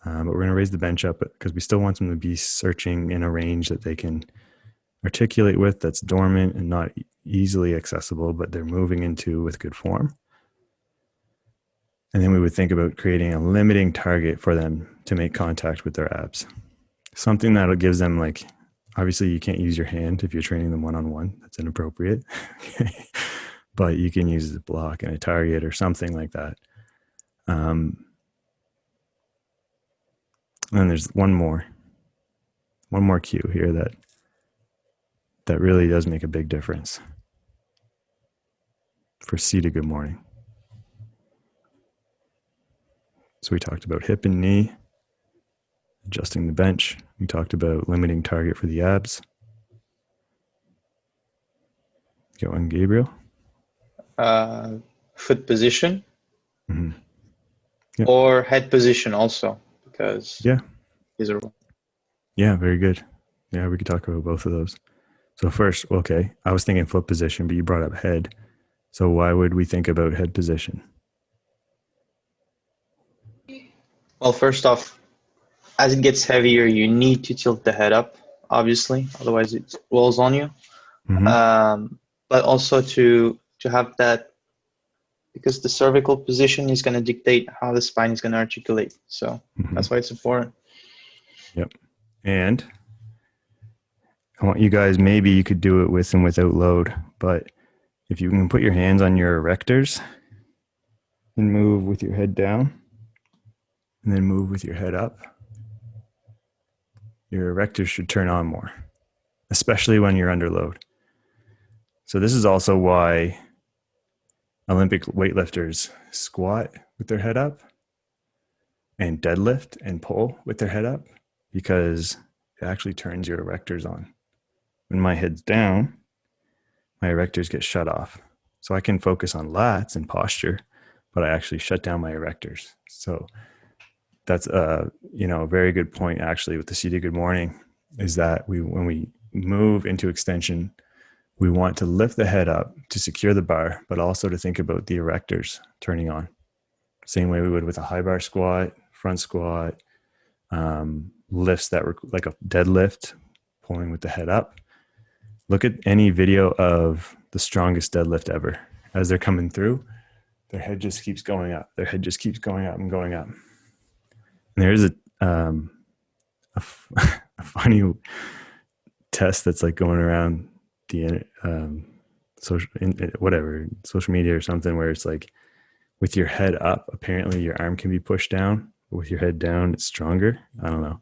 Speaker 1: but we're going to raise the bench up because we still want them to be searching in a range that they can articulate with, that's dormant and not easily accessible, but they're moving into with good form. And then we would think about creating a limiting target for them to make contact with their abs. Something that gives them, like, obviously you can't use your hand if you're training them one-on-one. That's inappropriate. But you can use a block and a target or something like that. And there's one more cue here that really does make a big difference for seated good morning. So we talked about hip and knee, adjusting the bench. We talked about limiting target for the abs. Get one, Gabriel.
Speaker 3: Foot position.
Speaker 1: Mm-hmm. Yep.
Speaker 3: Or head position also, because these are.
Speaker 1: Yeah, very good. Yeah, we could talk about both of those. So first, okay, I was thinking foot position, but you brought up head. So why would we think about head position?
Speaker 3: Well, first off, as it gets heavier, you need to tilt the head up, obviously, otherwise it rolls on you.
Speaker 1: Mm-hmm.
Speaker 3: But also to have that, because the cervical position is going to dictate how the spine is going to articulate. So that's why it's important.
Speaker 1: Yep. And I want you guys, maybe you could do it with and without load, but if you can put your hands on your erectors and move with your head down and then move with your head up, your erectors should turn on more, especially when you're under load. So this is also why Olympic weightlifters squat with their head up and deadlift and pull with their head up, because it actually turns your erectors on. When my head's down, my erectors get shut off. So I can focus on lats and posture, but I actually shut down my erectors. So that's a very good point actually with the seated good morning, is that when we move into extension, we want to lift the head up to secure the bar, but also to think about the erectors turning on. Same way we would with a high bar squat, front squat, lifts that were like a deadlift, pulling with the head up. Look at any video of the strongest deadlift ever. As they're coming through, their head just keeps going up. Their head just keeps going up and going up. And there's a funny test that's like going around the social media or something, where it's like with your head up, apparently your arm can be pushed down. But with your head down, it's stronger. I don't know.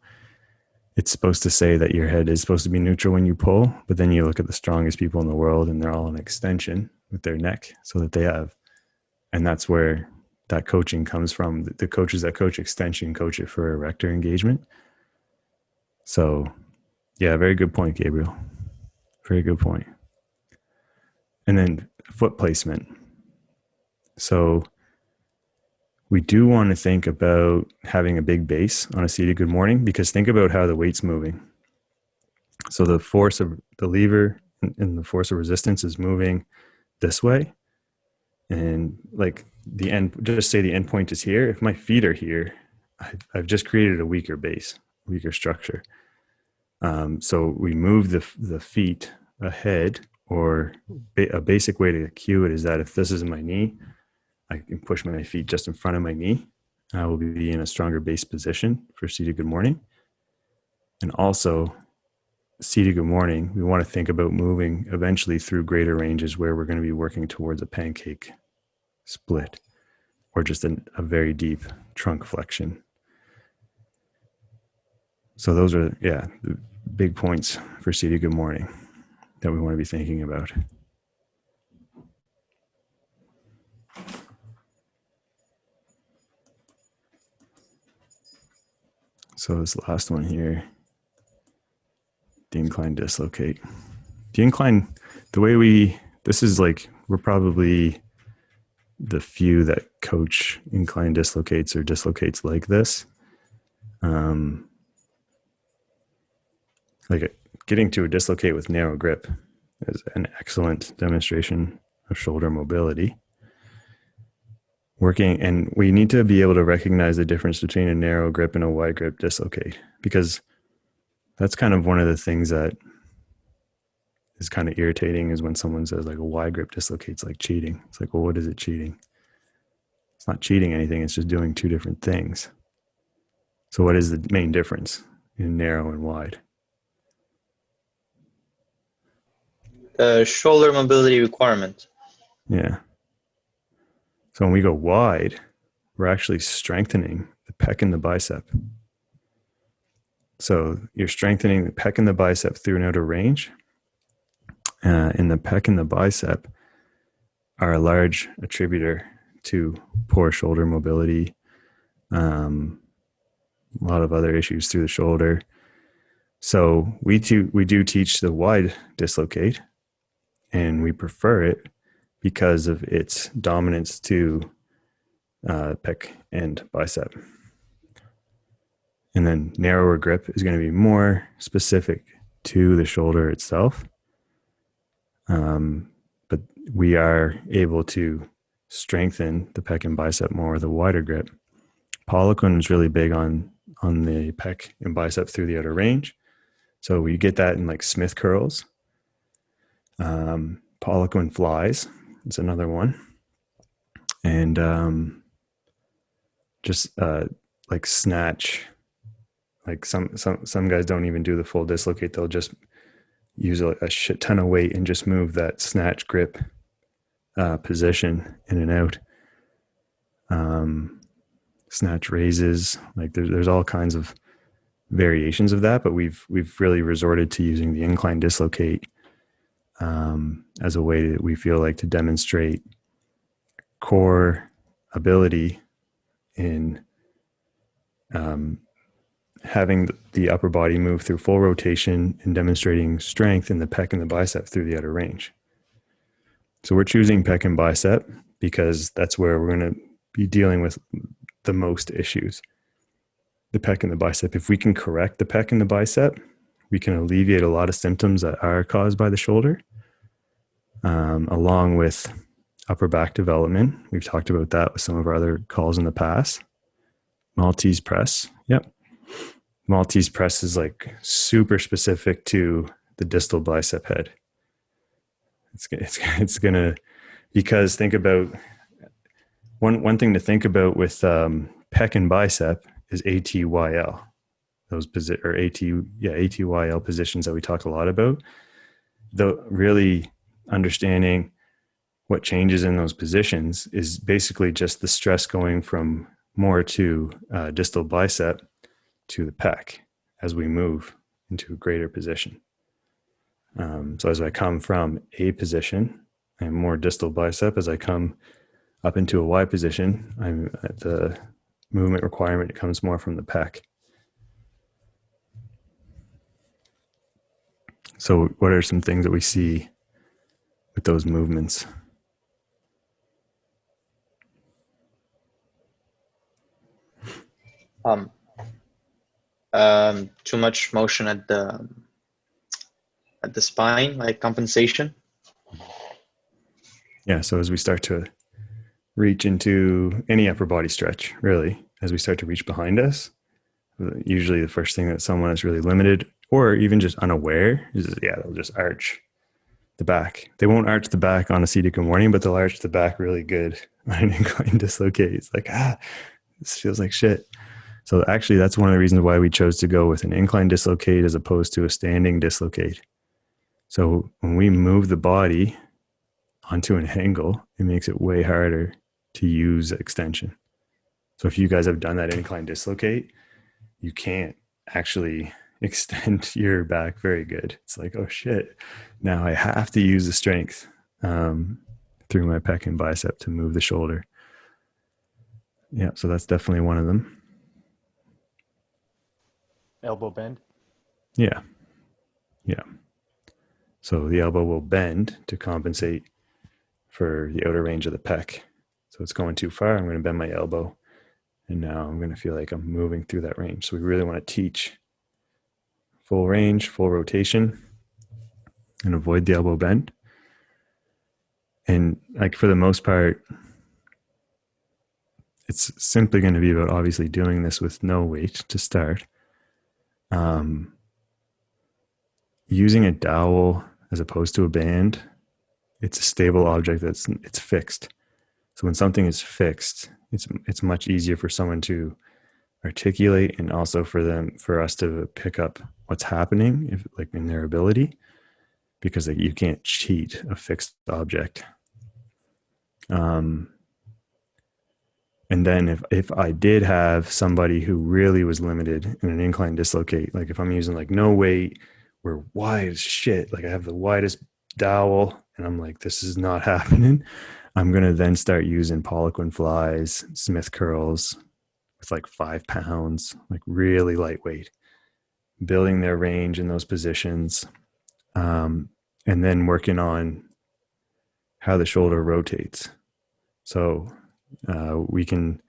Speaker 1: It's supposed to say that your head is supposed to be neutral when you pull, but then you look at the strongest people in the world and they're all in extension with their neck, so that they have, and that's where that coaching comes from. The coaches that coach extension coach it for erector engagement. So yeah, very good point, Gabriel. Very good point. And then foot placement. So we do want to think about having a big base on a seated good morning, because think about how the weight's moving. So the force of the lever and the force of resistance is moving this way. And like the end, just say the end point is here. If my feet are here, I've just created a weaker base, weaker structure. So we move the feet ahead, or a basic way to cue it is that if this is my knee, I can push my feet just in front of my knee. I will be in a stronger base position for seated good morning. And also seated good morning, we want to think about moving eventually through greater ranges where we're going to be working towards a pancake split, or just a very deep trunk flexion. So those are, the big points for seated good morning that we want to be thinking about. So this last one here, the incline dislocate. The incline, this is like, we're probably the few that coach incline dislocates or dislocates like this. Like getting to a dislocate with narrow grip is an excellent demonstration of shoulder mobility. And we need to be able to recognize the difference between a narrow grip and a wide grip dislocate, because that's kind of one of the things that is kind of irritating, is when someone says like a wide grip dislocate's like cheating. It's like, well, what is it cheating? It's not cheating anything. It's just doing two different things. So what is the main difference in narrow and wide?
Speaker 3: The shoulder mobility requirement.
Speaker 1: Yeah. So when we go wide, we're actually strengthening the pec and the bicep. So you're strengthening the pec and the bicep through an outer range. And the pec and the bicep are a large attributor to poor shoulder mobility, a lot of other issues through the shoulder. So we do teach the wide dislocate, and we prefer it because of its dominance to pec and bicep. And then narrower grip is going to be more specific to the shoulder itself. But we are able to strengthen the pec and bicep more with a wider grip. Poliquin is really big on the pec and bicep through the outer range. So we get that in like Smith curls. Poliquin flies is another one. And just like snatch, like some guys don't even do the full dislocate. They'll just use a shit ton of weight and just move that snatch grip position in and out. Snatch raises, like there's all kinds of variations of that, but we've really resorted to using the incline dislocate as a way that we feel like to demonstrate core ability in having the upper body move through full rotation and demonstrating strength in the pec and the bicep through the outer range. So we're choosing pec and bicep because that's where we're going to be dealing with the most issues. The pec and the bicep. If we can correct the pec and the bicep, we can alleviate a lot of symptoms that are caused by the shoulder, along with upper back development. We've talked about that with some of our other calls in the past. Maltese press. Yep. Maltese press is like super specific to the distal bicep head. It's gonna, because think about one thing to think about with pec and bicep is ATYL, those ATYL positions that we talk a lot about. Though really understanding what changes in those positions is basically just the stress going from more to distal bicep to the pec as we move into a greater position. So as I come from a position, I'm more distal bicep. As I come up into a Y position, I'm at the movement requirement comes more from the pec. So what are some things that we see with those movements?
Speaker 3: Too much motion at the spine, like compensation.
Speaker 1: Yeah. So as we start to reach into any upper body stretch, really, as we start to reach behind us, usually the first thing that someone is really limited or even just unaware is, they'll just arch the back. They won't arch the back on a seated good morning, but they'll arch the back really good on an incline dislocate. It's like, this feels like shit. So actually, that's one of the reasons why we chose to go with an incline dislocate as opposed to a standing dislocate. So when we move the body onto an angle, it makes it way harder to use extension. So if you guys have done that incline dislocate, you can't actually extend your back very good. It's like, oh shit, now I have to use the strength through my pec and bicep to move the shoulder. Yeah, so that's definitely one of them.
Speaker 5: Elbow bend.
Speaker 1: Yeah. So the elbow will bend to compensate for the outer range of the pec. So it's going too far. I'm going to bend my elbow. And now I'm going to feel like I'm moving through that range. So we really want to teach full range, full rotation, and avoid the elbow bend. And like for the most part, it's simply going to be about obviously doing this with no weight to start. Using a dowel as opposed to a band, it's a stable object it's fixed. So when something is fixed, it's much easier for someone to articulate and also for us to pick up what's happening in their ability, because you can't cheat a fixed object. And And then if I did have somebody who really was limited in an incline dislocate, like if I'm using like no weight, we're wide as shit, like I have the widest dowel and I'm like, this is not happening. I'm going to then start using Poliquin flies, Smith curls with like 5 pounds, like really lightweight, building their range in those positions. And then working on how the shoulder rotates. So we can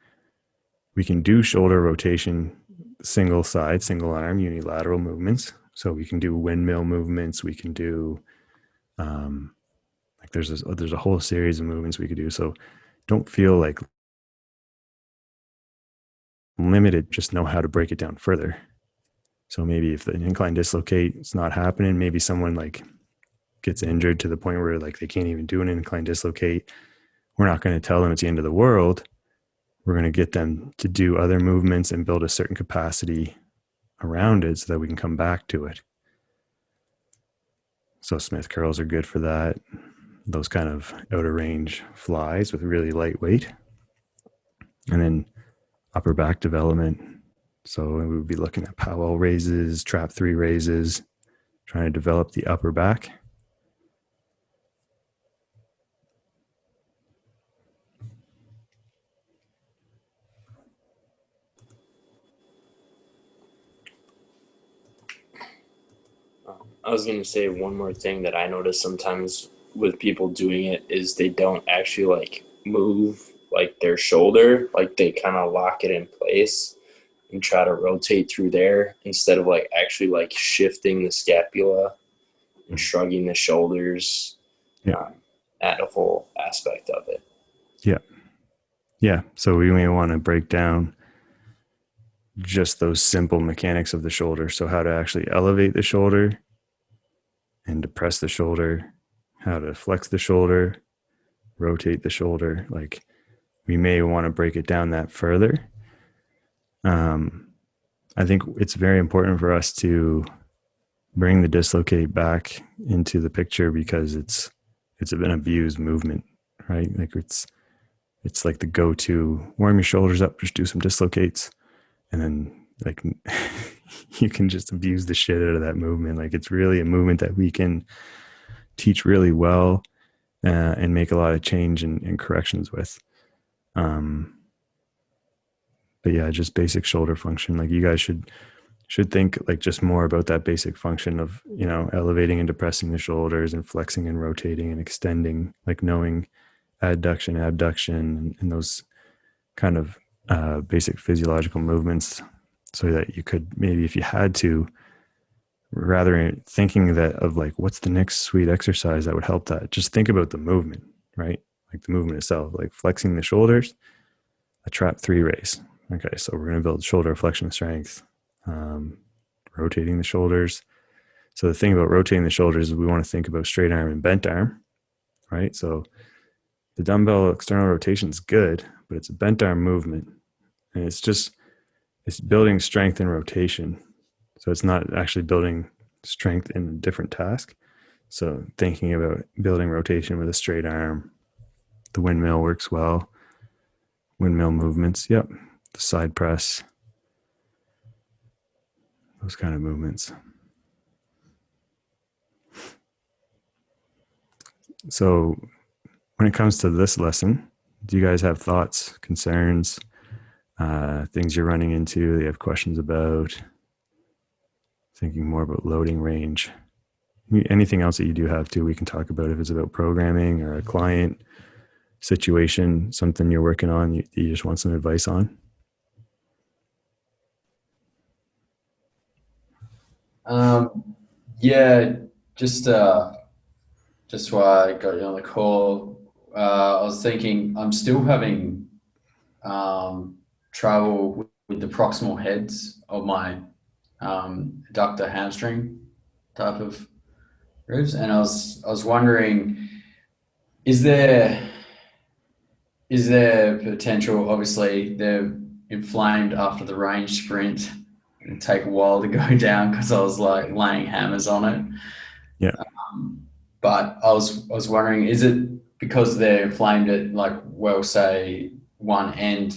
Speaker 1: do shoulder rotation, single side, single arm, unilateral movements. So we can do windmill movements. We can do like there's a whole series of movements we could do. So don't feel like limited. Just know how to break it down further. So maybe if the incline dislocate is not happening, maybe someone like gets injured to the point where like they can't even do an incline dislocate. We're not going to tell them it's the end of the world. We're going to get them to do other movements and build a certain capacity around it so that we can come back to it. So Smith curls are good for that. Those kind of outer range flies with really lightweight. And then upper back development. So we would be looking at Powell raises, trap 3 raises, trying to develop the upper back.
Speaker 5: I was going to say one more thing that I notice sometimes with people doing it is they don't actually like move like their shoulder, like they kind of lock it in place and try to rotate through there instead of like actually like shifting the scapula and shrugging the shoulders. At a whole aspect of it.
Speaker 1: Yeah. So we may want to break down just those simple mechanics of the shoulder. So how to actually elevate the shoulder and depress the shoulder, how to flex the shoulder, rotate the shoulder. Like we may want to break it down that further. I think it's very important for us to bring the dislocate back into the picture because it's an abused movement, right? Like it's like the go-to, warm your shoulders up, just do some dislocates, and then like you can just abuse the shit out of that movement. Like it's really a movement that we can teach really well and make a lot of change and corrections with. But yeah, just basic shoulder function. Like you guys should think like just more about that basic function of, you know, elevating and depressing the shoulders and flexing and rotating and extending, like knowing adduction, abduction, and those kind of basic physiological movements so that you could maybe, if you had to, rather thinking that of like, what's the next sweet exercise that would help that? Just think about the movement, right? Like the movement itself, like flexing the shoulders, a trap 3 raise. Okay, so we're going to build shoulder flexion strength, rotating the shoulders. So the thing about rotating the shoulders is we want to think about straight arm and bent arm, right? So the dumbbell external rotation is good, but it's a bent arm movement. And it's building strength in rotation. So it's not actually building strength in a different task. So thinking about building rotation with a straight arm, the windmill works well. Windmill movements, yep. The side press, those kind of movements. So when it comes to this lesson, do you guys have thoughts, concerns, things you're running into, that you have questions about, thinking more about loading range? Anything else that you do have to, we can talk about if it's about programming or a client situation, something you're working on, you just want some advice on?
Speaker 2: Yeah, just why I got you on the call. I was thinking I'm still having trouble with the proximal heads of my adductor hamstring type of ribs, and I was wondering, is there potential? Obviously, they're inflamed after the range sprint. It'd take a while to go down because I was like laying hammers on it.
Speaker 1: Yeah.
Speaker 2: But I was wondering, is it because they're inflamed at like, well, say one end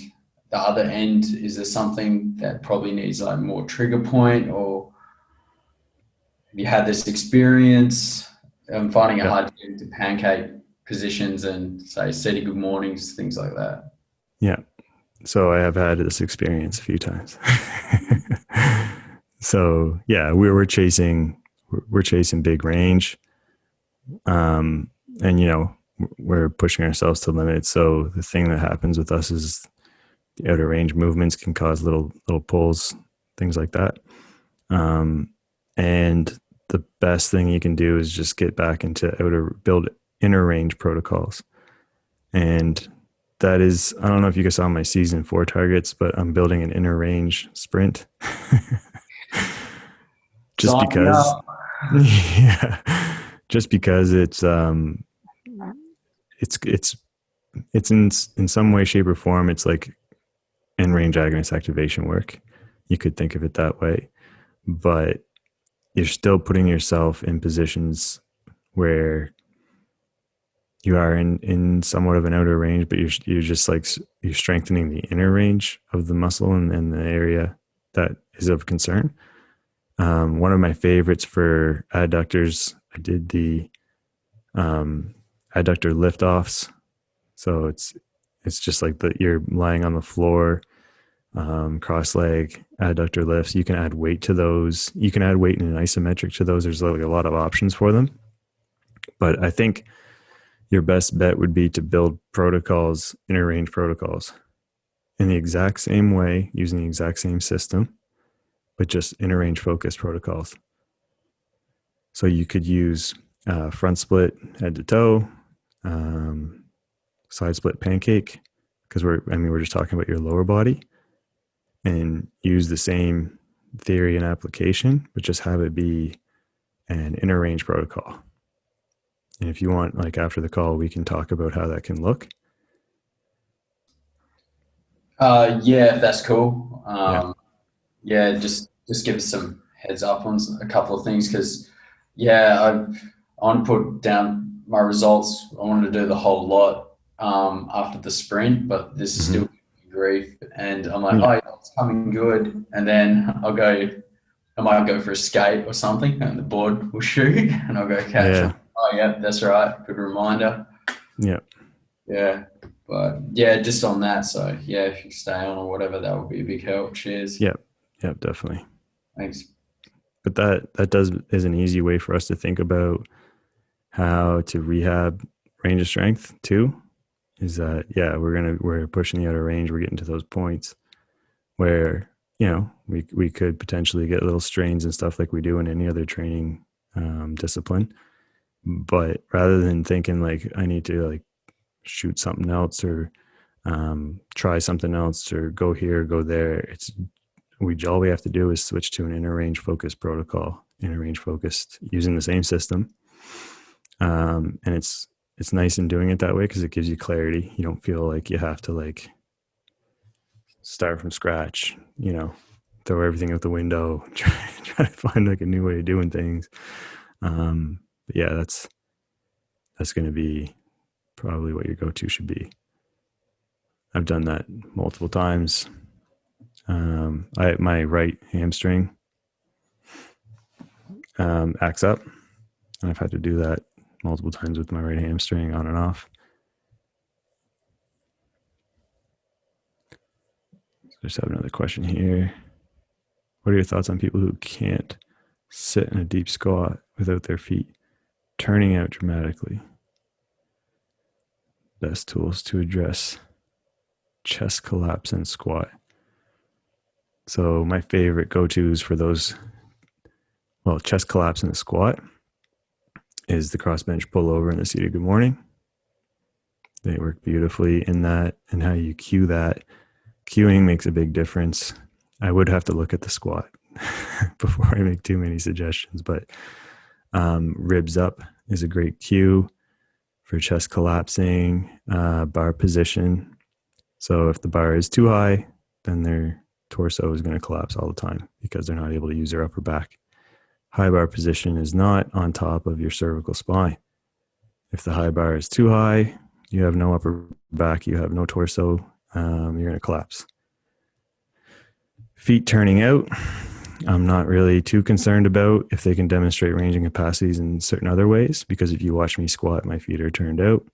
Speaker 2: the other end, is there something that probably needs like more trigger point, or have you had this experience? I'm finding it
Speaker 1: Yeah.
Speaker 2: hard to get into pancake positions and say steady good mornings, things like that.
Speaker 1: Yeah. So I have had this experience a few times. So yeah, we're chasing big range. And we're pushing ourselves to limits. So the thing that happens with us is the outer range movements can cause little pulls, things like that. And the best thing you can do is just get back into build inner range protocols. And that is, I don't know if you guys saw my season 4 targets, but I'm building an inner range sprint. Just
Speaker 2: Sign me
Speaker 1: because,
Speaker 2: up.
Speaker 1: yeah, just because it's in some way, shape, or form, it's like in range agonist activation work. You could think of it that way, but you're still putting yourself in positions where you are in somewhat of an outer range, but you're just like, you're strengthening the inner range of the muscle and the area that is of concern. One of my favorites for adductors, I did the adductor liftoffs. So it's just like you're lying on the floor, cross leg adductor lifts. You can add weight to those. You can add weight in an isometric to those. There's like a lot of options for them. But I think your best bet would be to build protocols, inner range protocols, in the exact same way, using the exact same system, but just inner range focused protocols. So you could use front split head to toe, side split pancake, because we're just talking about your lower body, and use the same theory and application, but just have it be an inner range protocol. And if you want, like after the call, we can talk about how that can look.
Speaker 2: Yeah, if that's cool.
Speaker 1: Yeah.
Speaker 2: Yeah, just give us some heads up on a couple of things, because yeah, I want to put down my results. I wanted to do the whole lot after the sprint, but this is still grief, and I'm like, oh, yeah, it's coming good, and then I might go for a skate or something, and the board will shoot, and I'll go catch them. Oh, yeah, that's right. Good reminder.
Speaker 1: Yeah.
Speaker 2: Yeah. But yeah, just on that. So yeah, if you stay on or whatever, that would be a big help. Cheers.
Speaker 1: Yep, definitely.
Speaker 2: Thanks.
Speaker 1: But that is an easy way for us to think about how to rehab range of strength too. Is that, yeah, we're pushing the outer range. We're getting to those points where, we could potentially get little strains and stuff like we do in any other training discipline. But rather than thinking like I need to like shoot something else or try something else or go here, go there, all we have to do is switch to an inner range focused protocol, inner range focused, using the same system. And it's nice in doing it that way because it gives you clarity. You don't feel like you have to like start from scratch, throw everything out the window, try to find like a new way of doing things. But yeah, that's going to be probably what your go-to should be. I've done that multiple times. My right hamstring acts up, and I've had to do that multiple times with my right hamstring on and off. Just have another question here. What are your thoughts on people who can't sit in a deep squat without their feet turning out dramatically? Best tools to address chest collapse and squat. So my favorite go-tos for those, chest collapse and the squat, is the cross bench pullover and the seated good morning. They work beautifully in that, and how you cue that. Cueing makes a big difference. I would have to look at the squat before I make too many suggestions, but ribs up is a great cue for chest collapsing. Bar position. So if the bar is too high, then their torso is going to collapse all the time because they're not able to use their upper back. High bar position is not on top of your cervical spine. If the high bar is too high, you have no upper back, you have no torso, you're going to collapse. Feet turning out, I'm not really too concerned about if they can demonstrate ranging capacities in certain other ways, because if you watch me squat, my feet are turned out.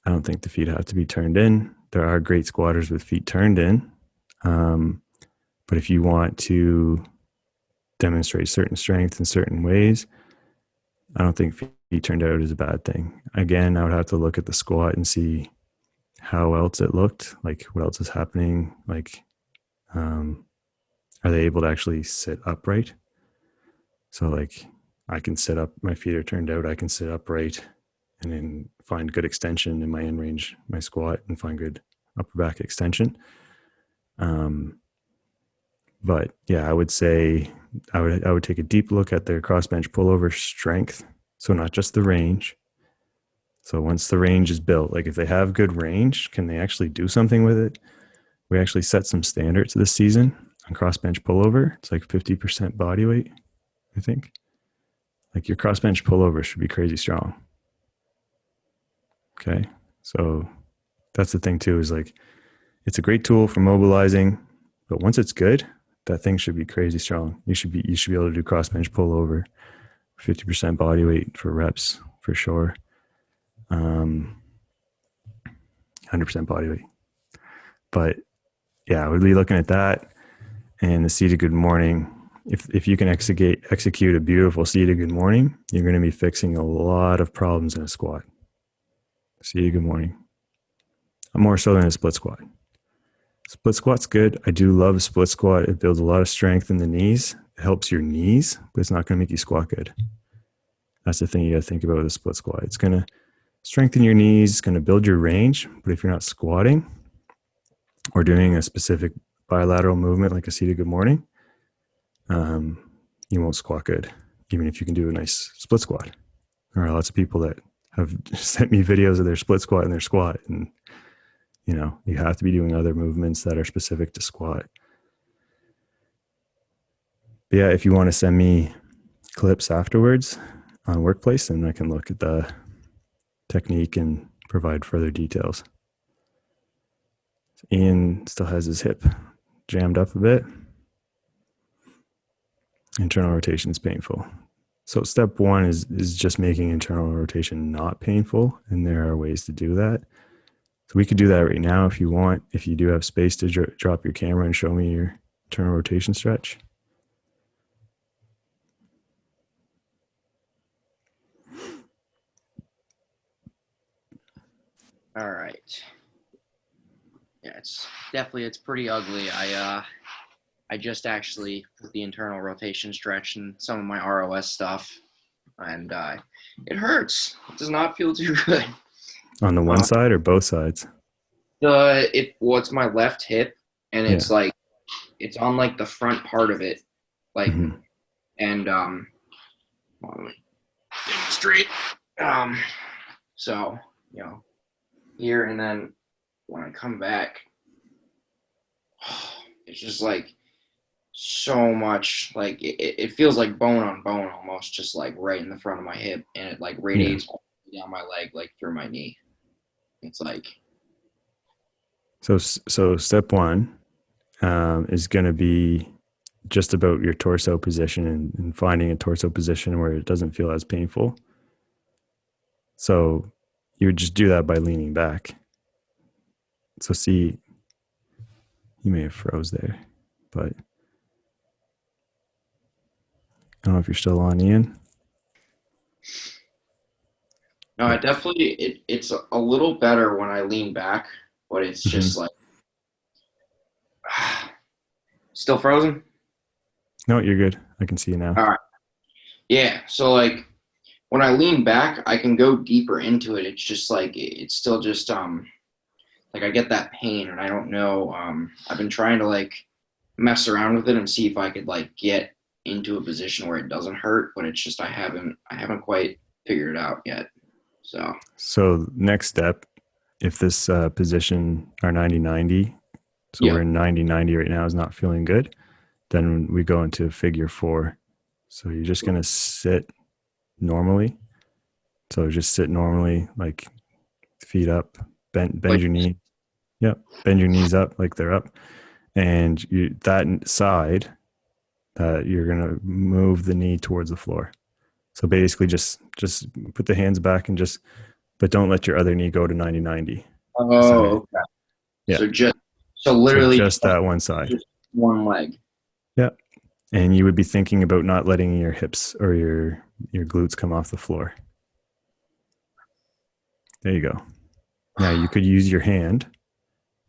Speaker 1: I don't think the feet have to be turned in. There are great squatters with feet turned in. But if you want to demonstrate certain strength in certain ways, I don't think feet turned out is a bad thing. Again, I would have to look at the squat and see how else it looked, like what else is happening. Like, are they able to actually sit upright? So like I can sit up, my feet are turned out, I can sit upright and then find good extension in my in range, my squat, and find good upper back extension. But yeah, I would say I would take a deep look at their cross bench pullover strength. So not just the range. So once the range is built, like if they have good range, can they actually do something with it? We actually set some standards this season on cross bench pullover. It's like 50% body weight, I think. Like your cross bench pullover should be crazy strong. Okay. So that's the thing too, is like, it's a great tool for mobilizing, but once it's good, that thing should be crazy strong. You should be able to do cross bench pullover, 50% body weight for reps for sure. 100% body weight. But yeah, I would be looking at that and the seated good morning. If you can execute a beautiful seated good morning, you're going to be fixing a lot of problems in a squat. Seated good morning. More so than a split squat. Split squat's good. I do love a split squat. It builds a lot of strength in the knees. It helps your knees, but it's not going to make you squat good. That's the thing you got to think about with a split squat. It's going to strengthen your knees. It's going to build your range. But if you're not squatting or doing a specific bilateral movement like a seated good morning, you won't squat good, even if you can do a nice split squat. There are lots of people that have sent me videos of their split squat and their squat, and you know, you have to be doing other movements that are specific to squat. But yeah, if you want to send me clips afterwards on Workplace, then I can look at the technique and provide further details. Ian still has his hip jammed up a bit. Internal rotation is painful. So step one is just making internal rotation not painful, and there are ways to do that. So we could do that right now if you want, if you do have space to drop your camera and show me your internal rotation stretch.
Speaker 6: All right. Yeah, it's pretty ugly. I just actually put the internal rotation stretch in some of my ROS stuff, and it hurts. It does not feel too good.
Speaker 1: On the one side or both sides?
Speaker 6: It's my left hip, and it's like it's on like the front part of it, like, and let me demonstrate. So you know, here, and then when I come back, it's just like so much, like it feels like bone on bone almost, just like right in the front of my hip, and it like radiates all down my leg, like through my knee. It's like
Speaker 1: so step one is going to be just about your torso position and finding a torso position where it doesn't feel as painful. So you would just do that by leaning back. So see, you may have froze there, but I don't know if you're still on, Ian.
Speaker 6: no, I definitely it's a little better when I lean back, but it's just like still frozen.
Speaker 1: No, you're good. I can see you now.
Speaker 6: All right. Yeah. So like when I lean back, I can go deeper into it. It's just like it's still just like I get that pain, and I don't know. I've been trying to like mess around with it and see if I could like get into a position where it doesn't hurt, but it's just I haven't quite figured it out yet. So
Speaker 1: next step, if this position, our 90-90, so we're in 90-90 right now, is not feeling good, then we go into figure 4. So you're just going to sit normally. So just sit normally, like feet up, bend your knee. Yep. Bend your knees up like they're up. and that side, you're going to move the knee towards the floor. So basically just put the hands back and but don't let your other knee go to 90-90.
Speaker 6: Oh, okay.
Speaker 1: Yeah.
Speaker 6: So literally
Speaker 1: just that one side.
Speaker 6: Just one leg.
Speaker 1: Yeah. And you would be thinking about not letting your hips or your glutes come off the floor. There you go. Now you could use your hand.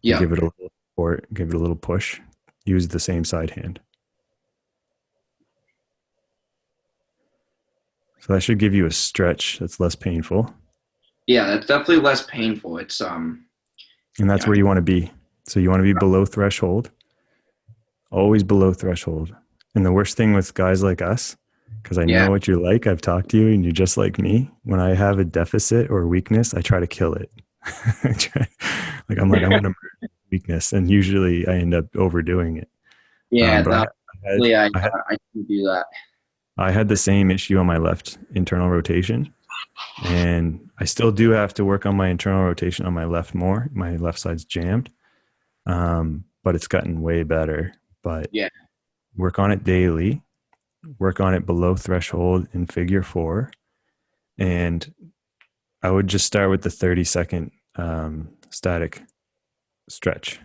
Speaker 6: Yeah.
Speaker 1: Give it a little support, give it a little push. Use the same side hand. So that should give you a stretch that's less painful.
Speaker 6: Yeah, that's definitely less painful. It's
Speaker 1: and that's where you want to be. So you want to be below threshold. Always below threshold. And the worst thing with guys like us, because I know what you're like, I've talked to you and you're just like me. When I have a deficit or weakness, I try to kill it. I'm gonna weakness, and usually I end up overdoing it.
Speaker 6: Yeah, I can do that.
Speaker 1: I had the same issue on my left internal rotation, and I still do have to work on my internal rotation on my left more. My left side's jammed, but it's gotten way better. But work on it daily, work on it below threshold in figure 4, and I would just start with the 30-second static stretch.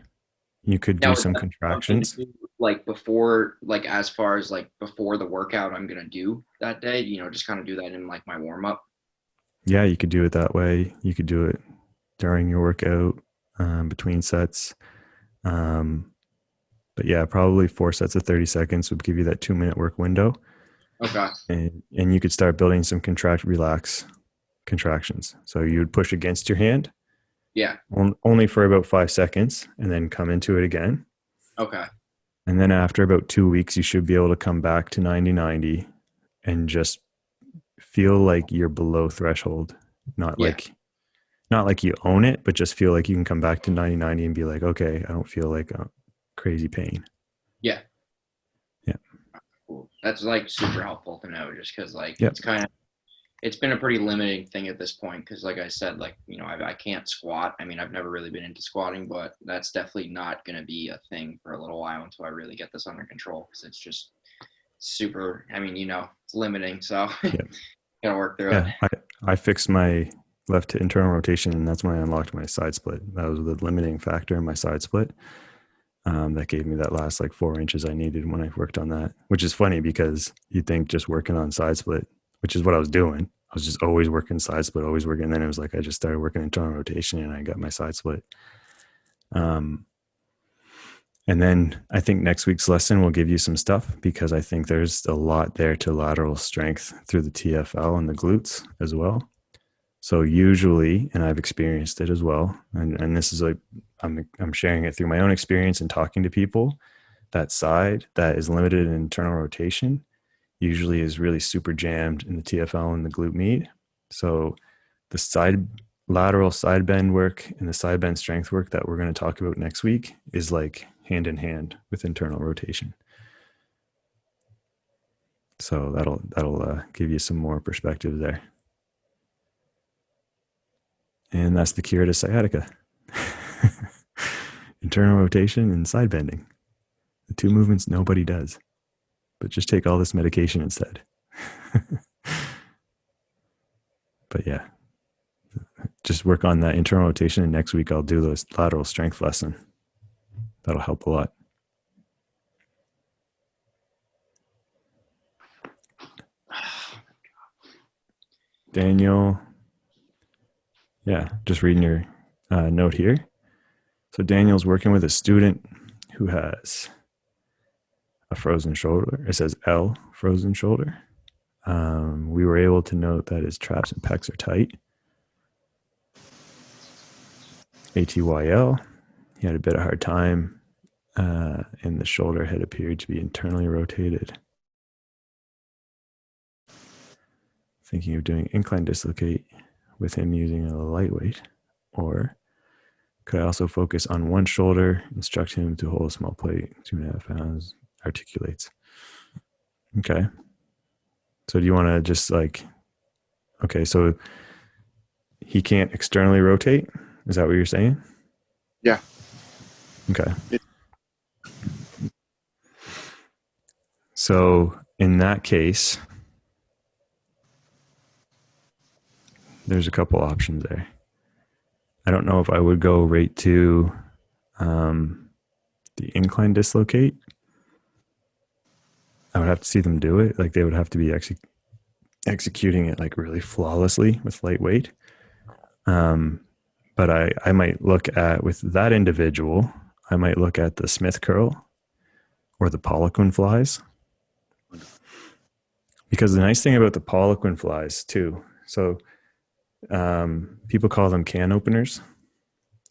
Speaker 1: You could do some contractions.
Speaker 6: Like before, like as far as like before the workout I'm going to do that day, just kind of do that in like my warm up. Yeah,
Speaker 1: you could do it that way. You could do it during your workout, between sets. But yeah, probably 4 sets of 30 seconds would give you that 2-minute work window.
Speaker 6: Okay.
Speaker 1: And you could start building some relax contractions. So you would push against your hand.
Speaker 6: Yeah.
Speaker 1: Only for about 5 seconds, and then come into it again.
Speaker 6: Okay.
Speaker 1: And then after about 2 weeks, you should be able to come back to 90-90 and just feel like you're below threshold. Not like you own it, but just feel like you can come back to 90-90 and be like, okay, I don't feel like crazy pain.
Speaker 6: Yeah.
Speaker 1: Yeah.
Speaker 6: Cool. That's like super helpful to know, just because it's been a pretty limiting thing at this point, because like I said, I can't squat. I mean, I've never really been into squatting, but that's definitely not going to be a thing for a little while until I really get this under control, because it's just super, it's limiting. So gotta work through it.
Speaker 1: I fixed my left internal rotation, and that's when I unlocked my side split. That was the limiting factor in my side split. That gave me that last 4 inches I needed when I worked on that, which is funny because you'd think just working on side split, which is what I was doing. I was just always working side split, always working. And then it was like I just started working internal rotation and I got my side split. And then I think next week's lesson will give you some stuff, because I think there's a lot there to lateral strength through the TFL and the glutes as well. So usually, and I've experienced it as well, and this is I'm sharing it through my own experience and talking to people, that side that is limited in internal rotation usually is really super jammed in the TFL and the glute med. So the lateral side bend work and the side bend strength work that we're going to talk about next week is like hand in hand with internal rotation. So that'll give you some more perspective there. And that's the cure to sciatica. Internal rotation and side bending. The 2 movements nobody does. But just take all this medication instead. But yeah, just work on that internal rotation, and next week I'll do this lateral strength lesson. That'll help a lot. Daniel, yeah, just reading your note here. So Daniel's working with a student who has a frozen shoulder. It says L, frozen shoulder. We were able to note that his traps and pecs are tight. ATYL, he had a bit of hard time, and the shoulder had appeared to be internally rotated. Thinking of doing incline dislocate with him using a lightweight, or could I also focus on one shoulder, instruct him to hold a small plate, 2.5 pounds, articulates. Okay. So do you want to just okay, so he can't externally rotate? Is that what you're saying?
Speaker 7: Yeah.
Speaker 1: Okay. So in that case, there's a couple options there. I don't know if I would go right to the incline dislocate. I would have to see them do it. Like they would have to be executing it like really flawlessly with light weight. But I might look at, with that individual, I might look at the Smith curl or the Poliquin flies. Because the nice thing about the Poliquin flies too, so people call them can openers.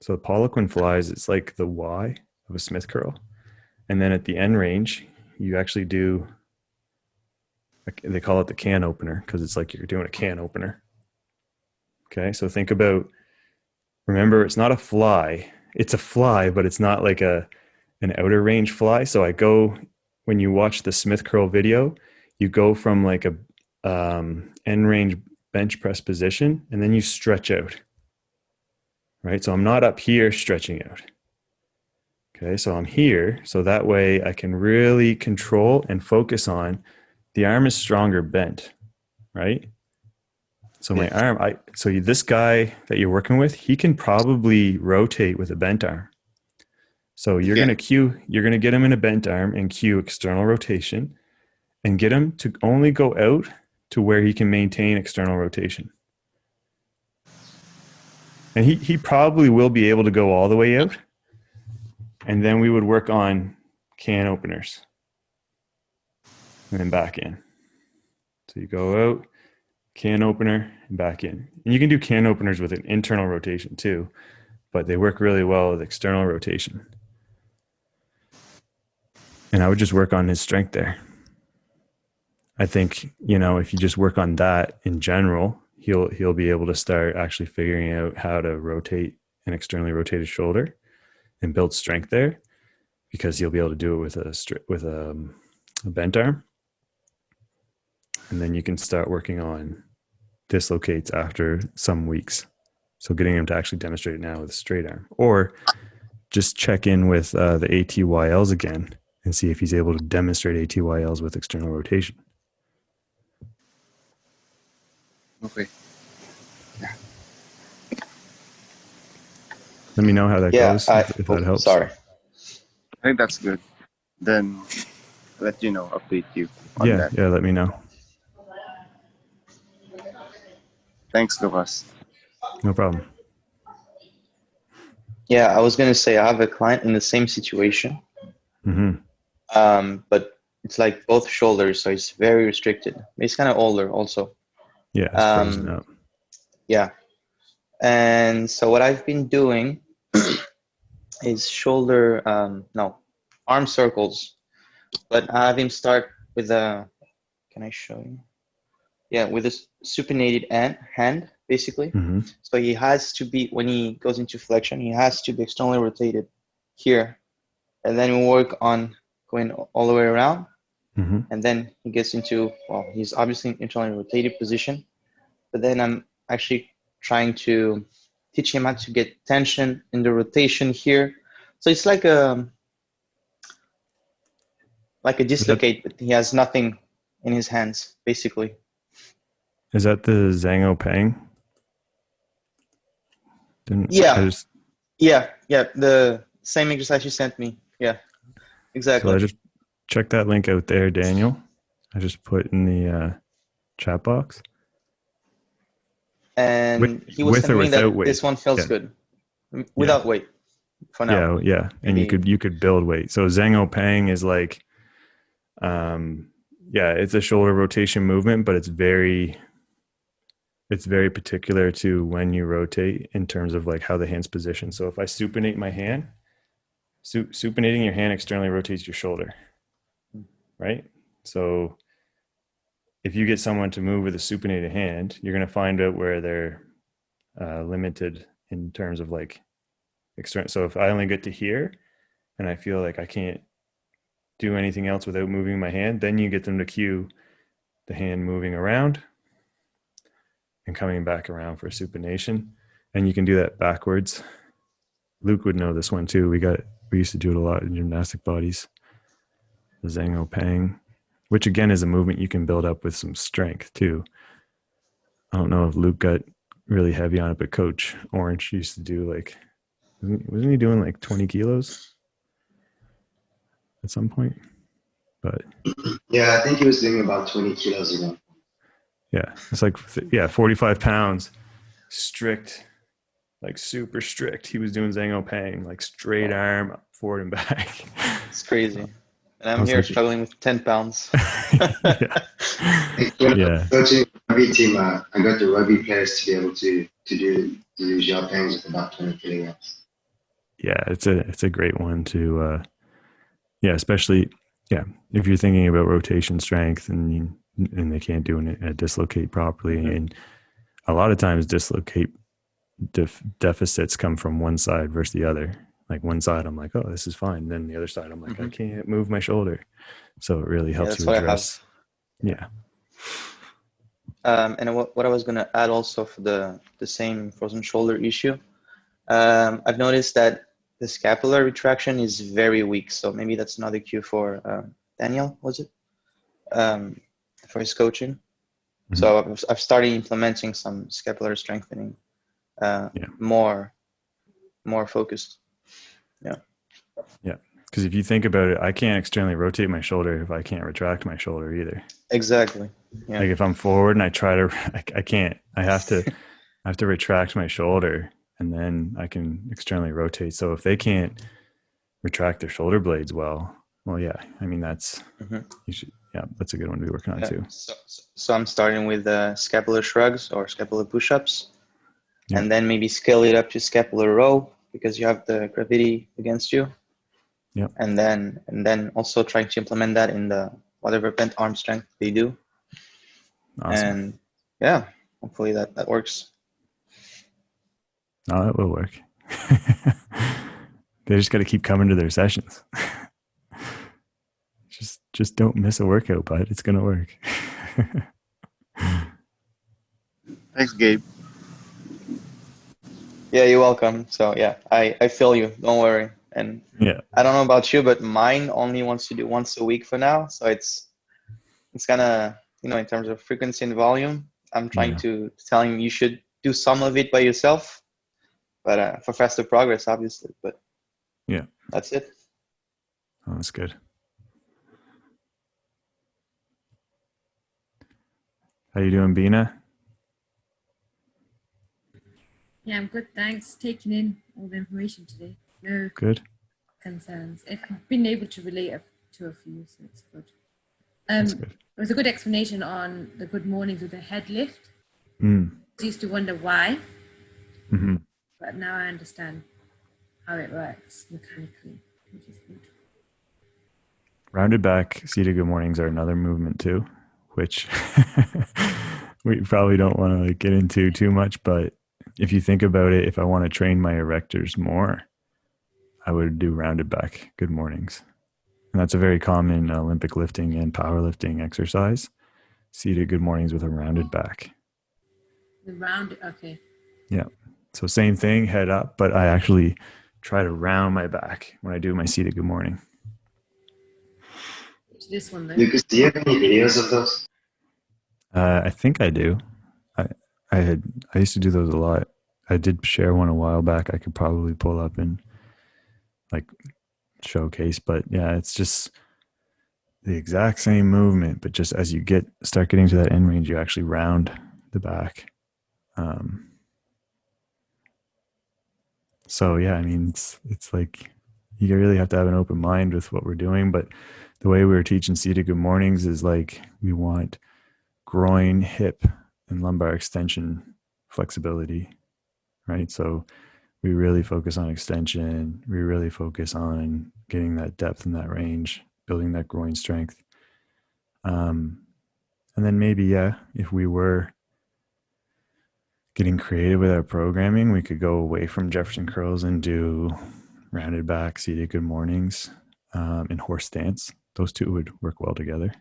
Speaker 1: So the Poliquin flies, it's like the Y of a Smith curl. And then at the end range, you actually do, they call it the can opener because it's like you're doing a can opener. Okay, so think about, remember, it's not a fly. It's a fly, but it's not like an outer range fly. So when you watch the Smith curl video, you go from like a end range bench press position, and then you stretch out, right? So I'm not up here stretching out. Okay, so I'm here. So that way I can really control and focus on the arm is stronger bent, right? So my arm, this guy that you're working with, he can probably rotate with a bent arm. So you're going to get him in a bent arm and cue external rotation and get him to only go out to where he can maintain external rotation. And he probably will be able to go all the way out. And then we would work on can openers and then back in. So you go out, can opener, and back in. And you can do can openers with an internal rotation too, but they work really well with external rotation. And I would just work on his strength there. I think, if you just work on that in general, he'll be able to start actually figuring out how to rotate an externally rotated shoulder and build strength there, because he'll be able to do it with a bent arm. And then you can start working on dislocates after some weeks. So getting him to actually demonstrate it now with a straight arm, or just check in with the ATYLs again and see if he's able to demonstrate ATYLs with external rotation.
Speaker 4: Okay.
Speaker 1: Let me know how that goes, if that helps.
Speaker 3: Sorry.
Speaker 4: I think that's good. Then let you know, update you on that.
Speaker 1: Yeah, let me know.
Speaker 4: Thanks, Lucas.
Speaker 1: No problem.
Speaker 3: Yeah, I was going to say I have a client in the same situation, but it's like both shoulders, so it's very restricted. He's kind of older also.
Speaker 1: Yeah, it's frozen up.
Speaker 3: Yeah. And so what I've been doing is arm circles, but I have him start with can I show you? Yeah, with a supinated hand, basically.
Speaker 1: Mm-hmm.
Speaker 3: So he has to be, when he goes into flexion, he has to be externally rotated here. And then we work on going all the way around.
Speaker 1: Mm-hmm.
Speaker 3: And then he gets into, he's obviously in internally rotated position. But then I'm actually trying to teach him how to get tension in the rotation here. So it's like a dislocate, but he has nothing in his hands, basically.
Speaker 1: Is that the Zhang Peng?
Speaker 3: Yeah. The same exercise you sent me. Yeah, exactly.
Speaker 1: So I just check that link out there, Daniel. I just put in the chat box.
Speaker 3: And he was telling me that
Speaker 1: weight?
Speaker 3: This one feels good without weight for now.
Speaker 1: Yeah. And you could build weight. So Zhang Peng is like, it's a shoulder rotation movement, but it's very particular to when you rotate in terms of like how the hand's positioned. So if I supinate my hand, supinating your hand externally rotates your shoulder, right? So if you get someone to move with a supinated hand, you're going to find out where they're limited in terms of like external. So if I only get to here and I feel like I can't do anything else without moving my hand, then you get them to cue the hand moving around and coming back around for supination. And you can do that backwards. Luke would know this one too. We used to do it a lot in gymnastic bodies. The Zhang Peng. which again is a movement you can build up with some strength too. I don't know if Luke got really heavy on it, but Coach Orange used to do like, wasn't he doing like 20 kilos at some point? But
Speaker 7: Yeah, I think he was doing about 20 kilos ago.
Speaker 1: yeah, it's like, yeah, 45 pounds, strict, like super strict. He was doing Zhang Pang, like straight arm forward and back.
Speaker 3: It's crazy. And
Speaker 1: I
Speaker 3: I'm
Speaker 1: was
Speaker 3: here
Speaker 1: like-
Speaker 3: struggling with 10 pounds.
Speaker 1: Yeah.
Speaker 7: When I
Speaker 1: Yeah.
Speaker 7: was coaching rugby team, I got the rugby players to be able to do Xiao Pangs with about 20 kilograms.
Speaker 1: Yeah, it's a great one to yeah, especially if you're thinking about rotation strength and they can't do a dislocate properly, and a lot of times dislocate deficits come from one side versus the other. Like one side I'm like, oh, this is fine, then the other side I'm like, I can't move my shoulder, so it really helps
Speaker 3: that's
Speaker 1: you
Speaker 3: what I have.
Speaker 1: address. Yeah.
Speaker 3: And what I was going to add also for the same frozen shoulder issue, I've noticed that the scapular retraction is very weak. So maybe that's another cue for Daniel, was it? For his coaching.
Speaker 1: Mm-hmm.
Speaker 3: So I've started implementing some scapular strengthening, more focused.
Speaker 1: Yeah. Because if you think about it, I can't externally rotate my shoulder if I can't retract my shoulder either.
Speaker 3: Exactly. Yeah.
Speaker 1: Like if I'm forward and I try to, I can't. I have to retract my shoulder and then I can externally rotate. So if they can't retract their shoulder blades well, yeah, I mean that's you should. Yeah, that's a good one to be working on too.
Speaker 3: So I'm starting with scapular shrugs or scapular push-ups,
Speaker 1: Yeah.
Speaker 3: and then maybe scale it up to scapular row because you have the gravity against you.
Speaker 1: Yeah.
Speaker 3: And then also trying to implement that in the whatever bent arm strength they do.
Speaker 1: Awesome.
Speaker 3: And yeah, hopefully that works.
Speaker 1: No, that will work. They just got to keep coming to their sessions. Just don't miss a workout, bud. It's gonna work.
Speaker 4: Thanks, Gabe.
Speaker 3: Yeah, you're welcome. So yeah, I feel you. Don't worry. And
Speaker 1: Yeah.
Speaker 3: I don't know about you, but mine only wants to do once a week for now. So it's kind of, in terms of frequency and volume, I'm trying to tell him you should do some of it by yourself, but for faster progress, obviously. But
Speaker 1: yeah,
Speaker 3: that's it.
Speaker 1: Oh, that's good. How you doing, Bina?
Speaker 8: Yeah, I'm good. Thanks. Taking in all the information today. No
Speaker 1: Good.
Speaker 8: concerns. I've been able to relate to a few, so it's good.
Speaker 1: That's good.
Speaker 8: It was a good explanation on the good mornings with the head lift.
Speaker 1: Mm.
Speaker 8: I used to wonder why,
Speaker 1: Mm-hmm.
Speaker 8: but now I understand how it works mechanically, which is good.
Speaker 1: Rounded back seated good mornings are another movement too, which we probably don't want to get into too much, but if you think about it, if I want to train my erectors more, I would do rounded back good mornings. And that's a very common Olympic lifting and powerlifting exercise. Seated good mornings with a rounded back.
Speaker 8: The round, okay.
Speaker 1: Yeah. So same thing, head up, but I actually try to round my back when I do my seated good morning.
Speaker 8: This one though.
Speaker 7: Lucas, do you have any videos of those?
Speaker 1: I think I do. I used to do those a lot. I did share one a while back. I could probably pull up and like showcase, but yeah, it's just the exact same movement, but just as you start getting to that end range, you actually round the back. So yeah, I mean, it's like you really have to have an open mind with what we're doing, but the way we were teaching seated good mornings is like we want groin, hip, and lumbar extension flexibility, right? So we really focus on extension. We really focus on getting that depth and that range, building that groin strength. And then maybe, if we were getting creative with our programming, we could go away from Jefferson curls and do rounded back, seated good mornings, and horse stance. Those two would work well together.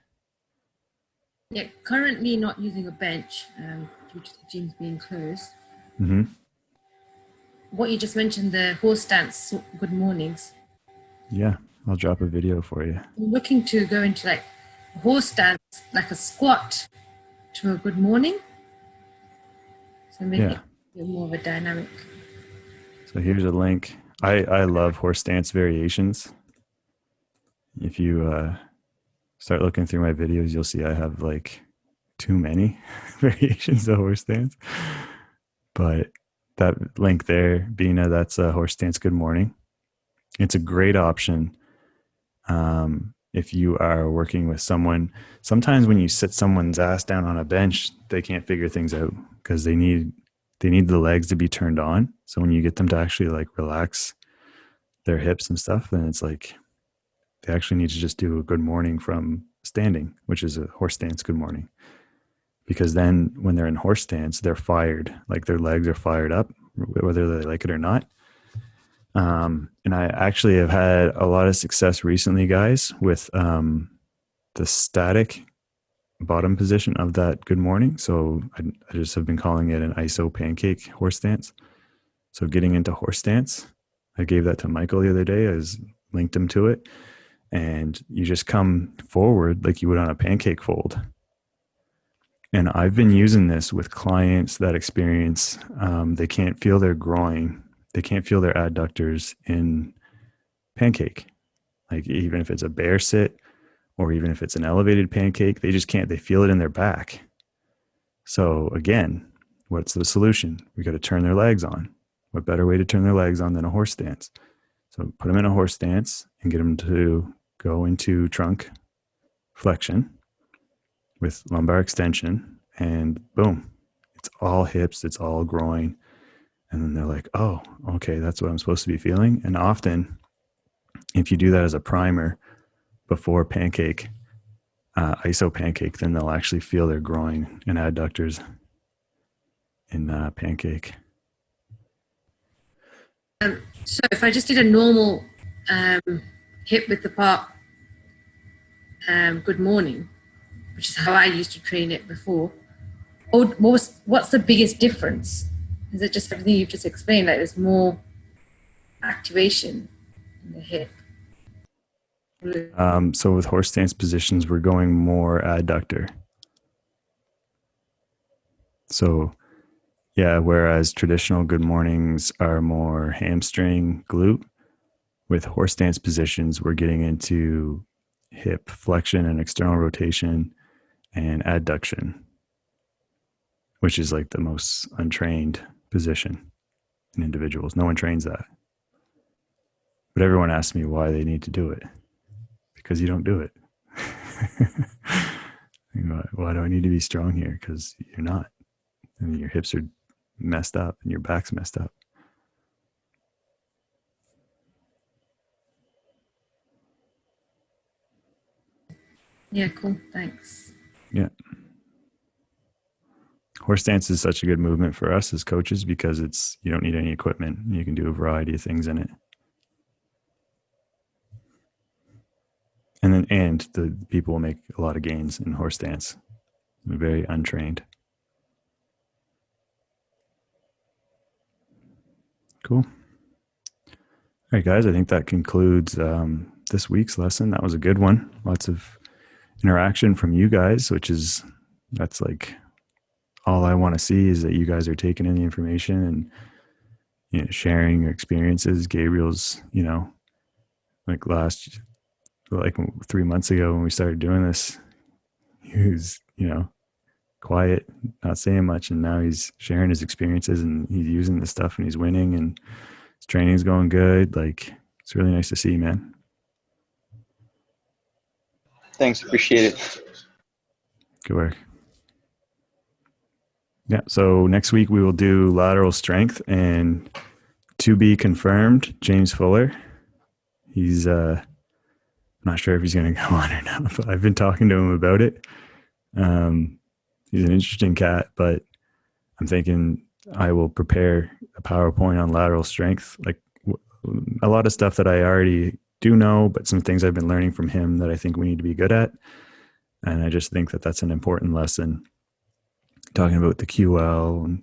Speaker 8: Yeah, currently not using a bench due to the gyms being closed.
Speaker 1: Mm-hmm.
Speaker 8: What you just mentioned, the horse stance good mornings.
Speaker 1: Yeah, I'll drop a video for you.
Speaker 8: I'm looking to go into like horse stance, like a squat to a good morning. So make it
Speaker 1: Yeah.
Speaker 8: a bit more of a dynamic.
Speaker 1: So here's a link. I love horse stance variations. If you start looking through my videos, you'll see I have like too many variations of horse stance. But that link there, Bina, that's a horse stance good morning. It's a great option if you are working with someone. Sometimes when you sit someone's ass down on a bench, they can't figure things out because they need the legs to be turned on. So when you get them to actually like relax their hips and stuff, then it's like they actually need to just do a good morning from standing, which is a horse stance good morning. Because then when they're in horse stance, they're fired, like their legs are fired up, whether they like it or not. And I actually have had a lot of success recently, guys, with the static bottom position of that good morning. So I just have been calling it an ISO pancake horse stance. So getting into horse stance, I gave that to Michael the other day. I linked him to it. And you just come forward like you would on a pancake fold. And I've been using this with clients that experience, they can't feel their groin. They can't feel their adductors in pancake. Like even if it's a bear sit or even if it's an elevated pancake, they just can't, they feel it in their back. So again, what's the solution? We got to turn their legs on. What better way to turn their legs on than a horse stance? So put them in a horse stance and get them to go into trunk flexion with lumbar extension, and boom, it's all hips, it's all groin. And then they're like, oh, okay, that's what I'm supposed to be feeling. And often if you do that as a primer before pancake, ISO pancake, then they'll actually feel their groin and adductors in pancake.
Speaker 8: So if I just did a normal hip width apart good morning, which is how I used to train it before, what's the biggest difference? Is it just everything you've just explained? Like there's more activation in the hip?
Speaker 1: So with horse stance positions, we're going more adductor. So yeah, whereas traditional good mornings are more hamstring, glute, with horse stance positions, we're getting into hip flexion and external rotation and adduction, which is like the most untrained position in individuals. No one trains that. But everyone asks me why they need to do it. Because you don't do it. Why do I need to be strong here? Because you're not. I mean, your hips are messed up and your back's messed up.
Speaker 8: Yeah, cool. Thanks.
Speaker 1: Yeah. Horse stance is such a good movement for us as coaches because you don't need any equipment. You can do a variety of things in it. And the people will make a lot of gains in horse stance. They're very untrained. Cool. All right, guys, I think that concludes this week's lesson. That was a good one. Lots of interaction from you guys, that's like all I want to see is that you guys are taking in the information and sharing your experiences. Gabriel's, like 3 months ago when we started doing this, he was, quiet, not saying much. And now he's sharing his experiences and he's using this stuff and he's winning and his training's going good. Like, it's really nice to see, man.
Speaker 3: Thanks, appreciate it.
Speaker 1: Good work. Yeah. So next week we will do lateral strength, and to be confirmed, James Fuller. He's, I'm not sure if he's going to go on or not, but I've been talking to him about it. He's an interesting cat, but I'm thinking I will prepare a PowerPoint on lateral strength, like a lot of stuff that I already do know, but some things I've been learning from him that I think we need to be good at. And I just think that that's an important lesson, talking about the QL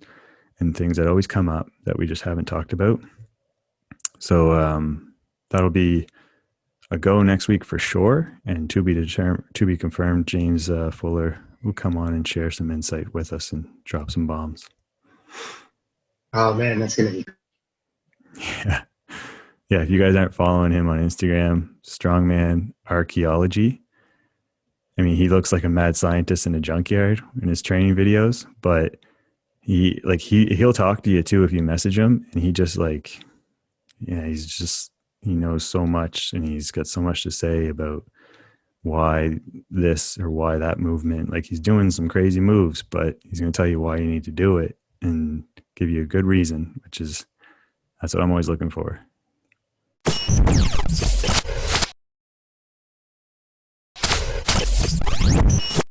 Speaker 1: and things that always come up that we just haven't talked about. So that'll be a go next week for sure. And to be confirmed, James Fuller will come on and share some insight with us and drop some bombs.
Speaker 7: Oh man, that's gonna be.
Speaker 1: Yeah. Yeah. If you guys aren't following him on Instagram, Strongman Archaeology. I mean, he looks like a mad scientist in a junkyard in his training videos, but he'll talk to you too if you message him, and he just like, yeah, he knows so much, and he's got so much to say about why this or why that movement. Like, he's doing some crazy moves, but he's going to tell you why you need to do it and give you a good reason, that's what I'm always looking for.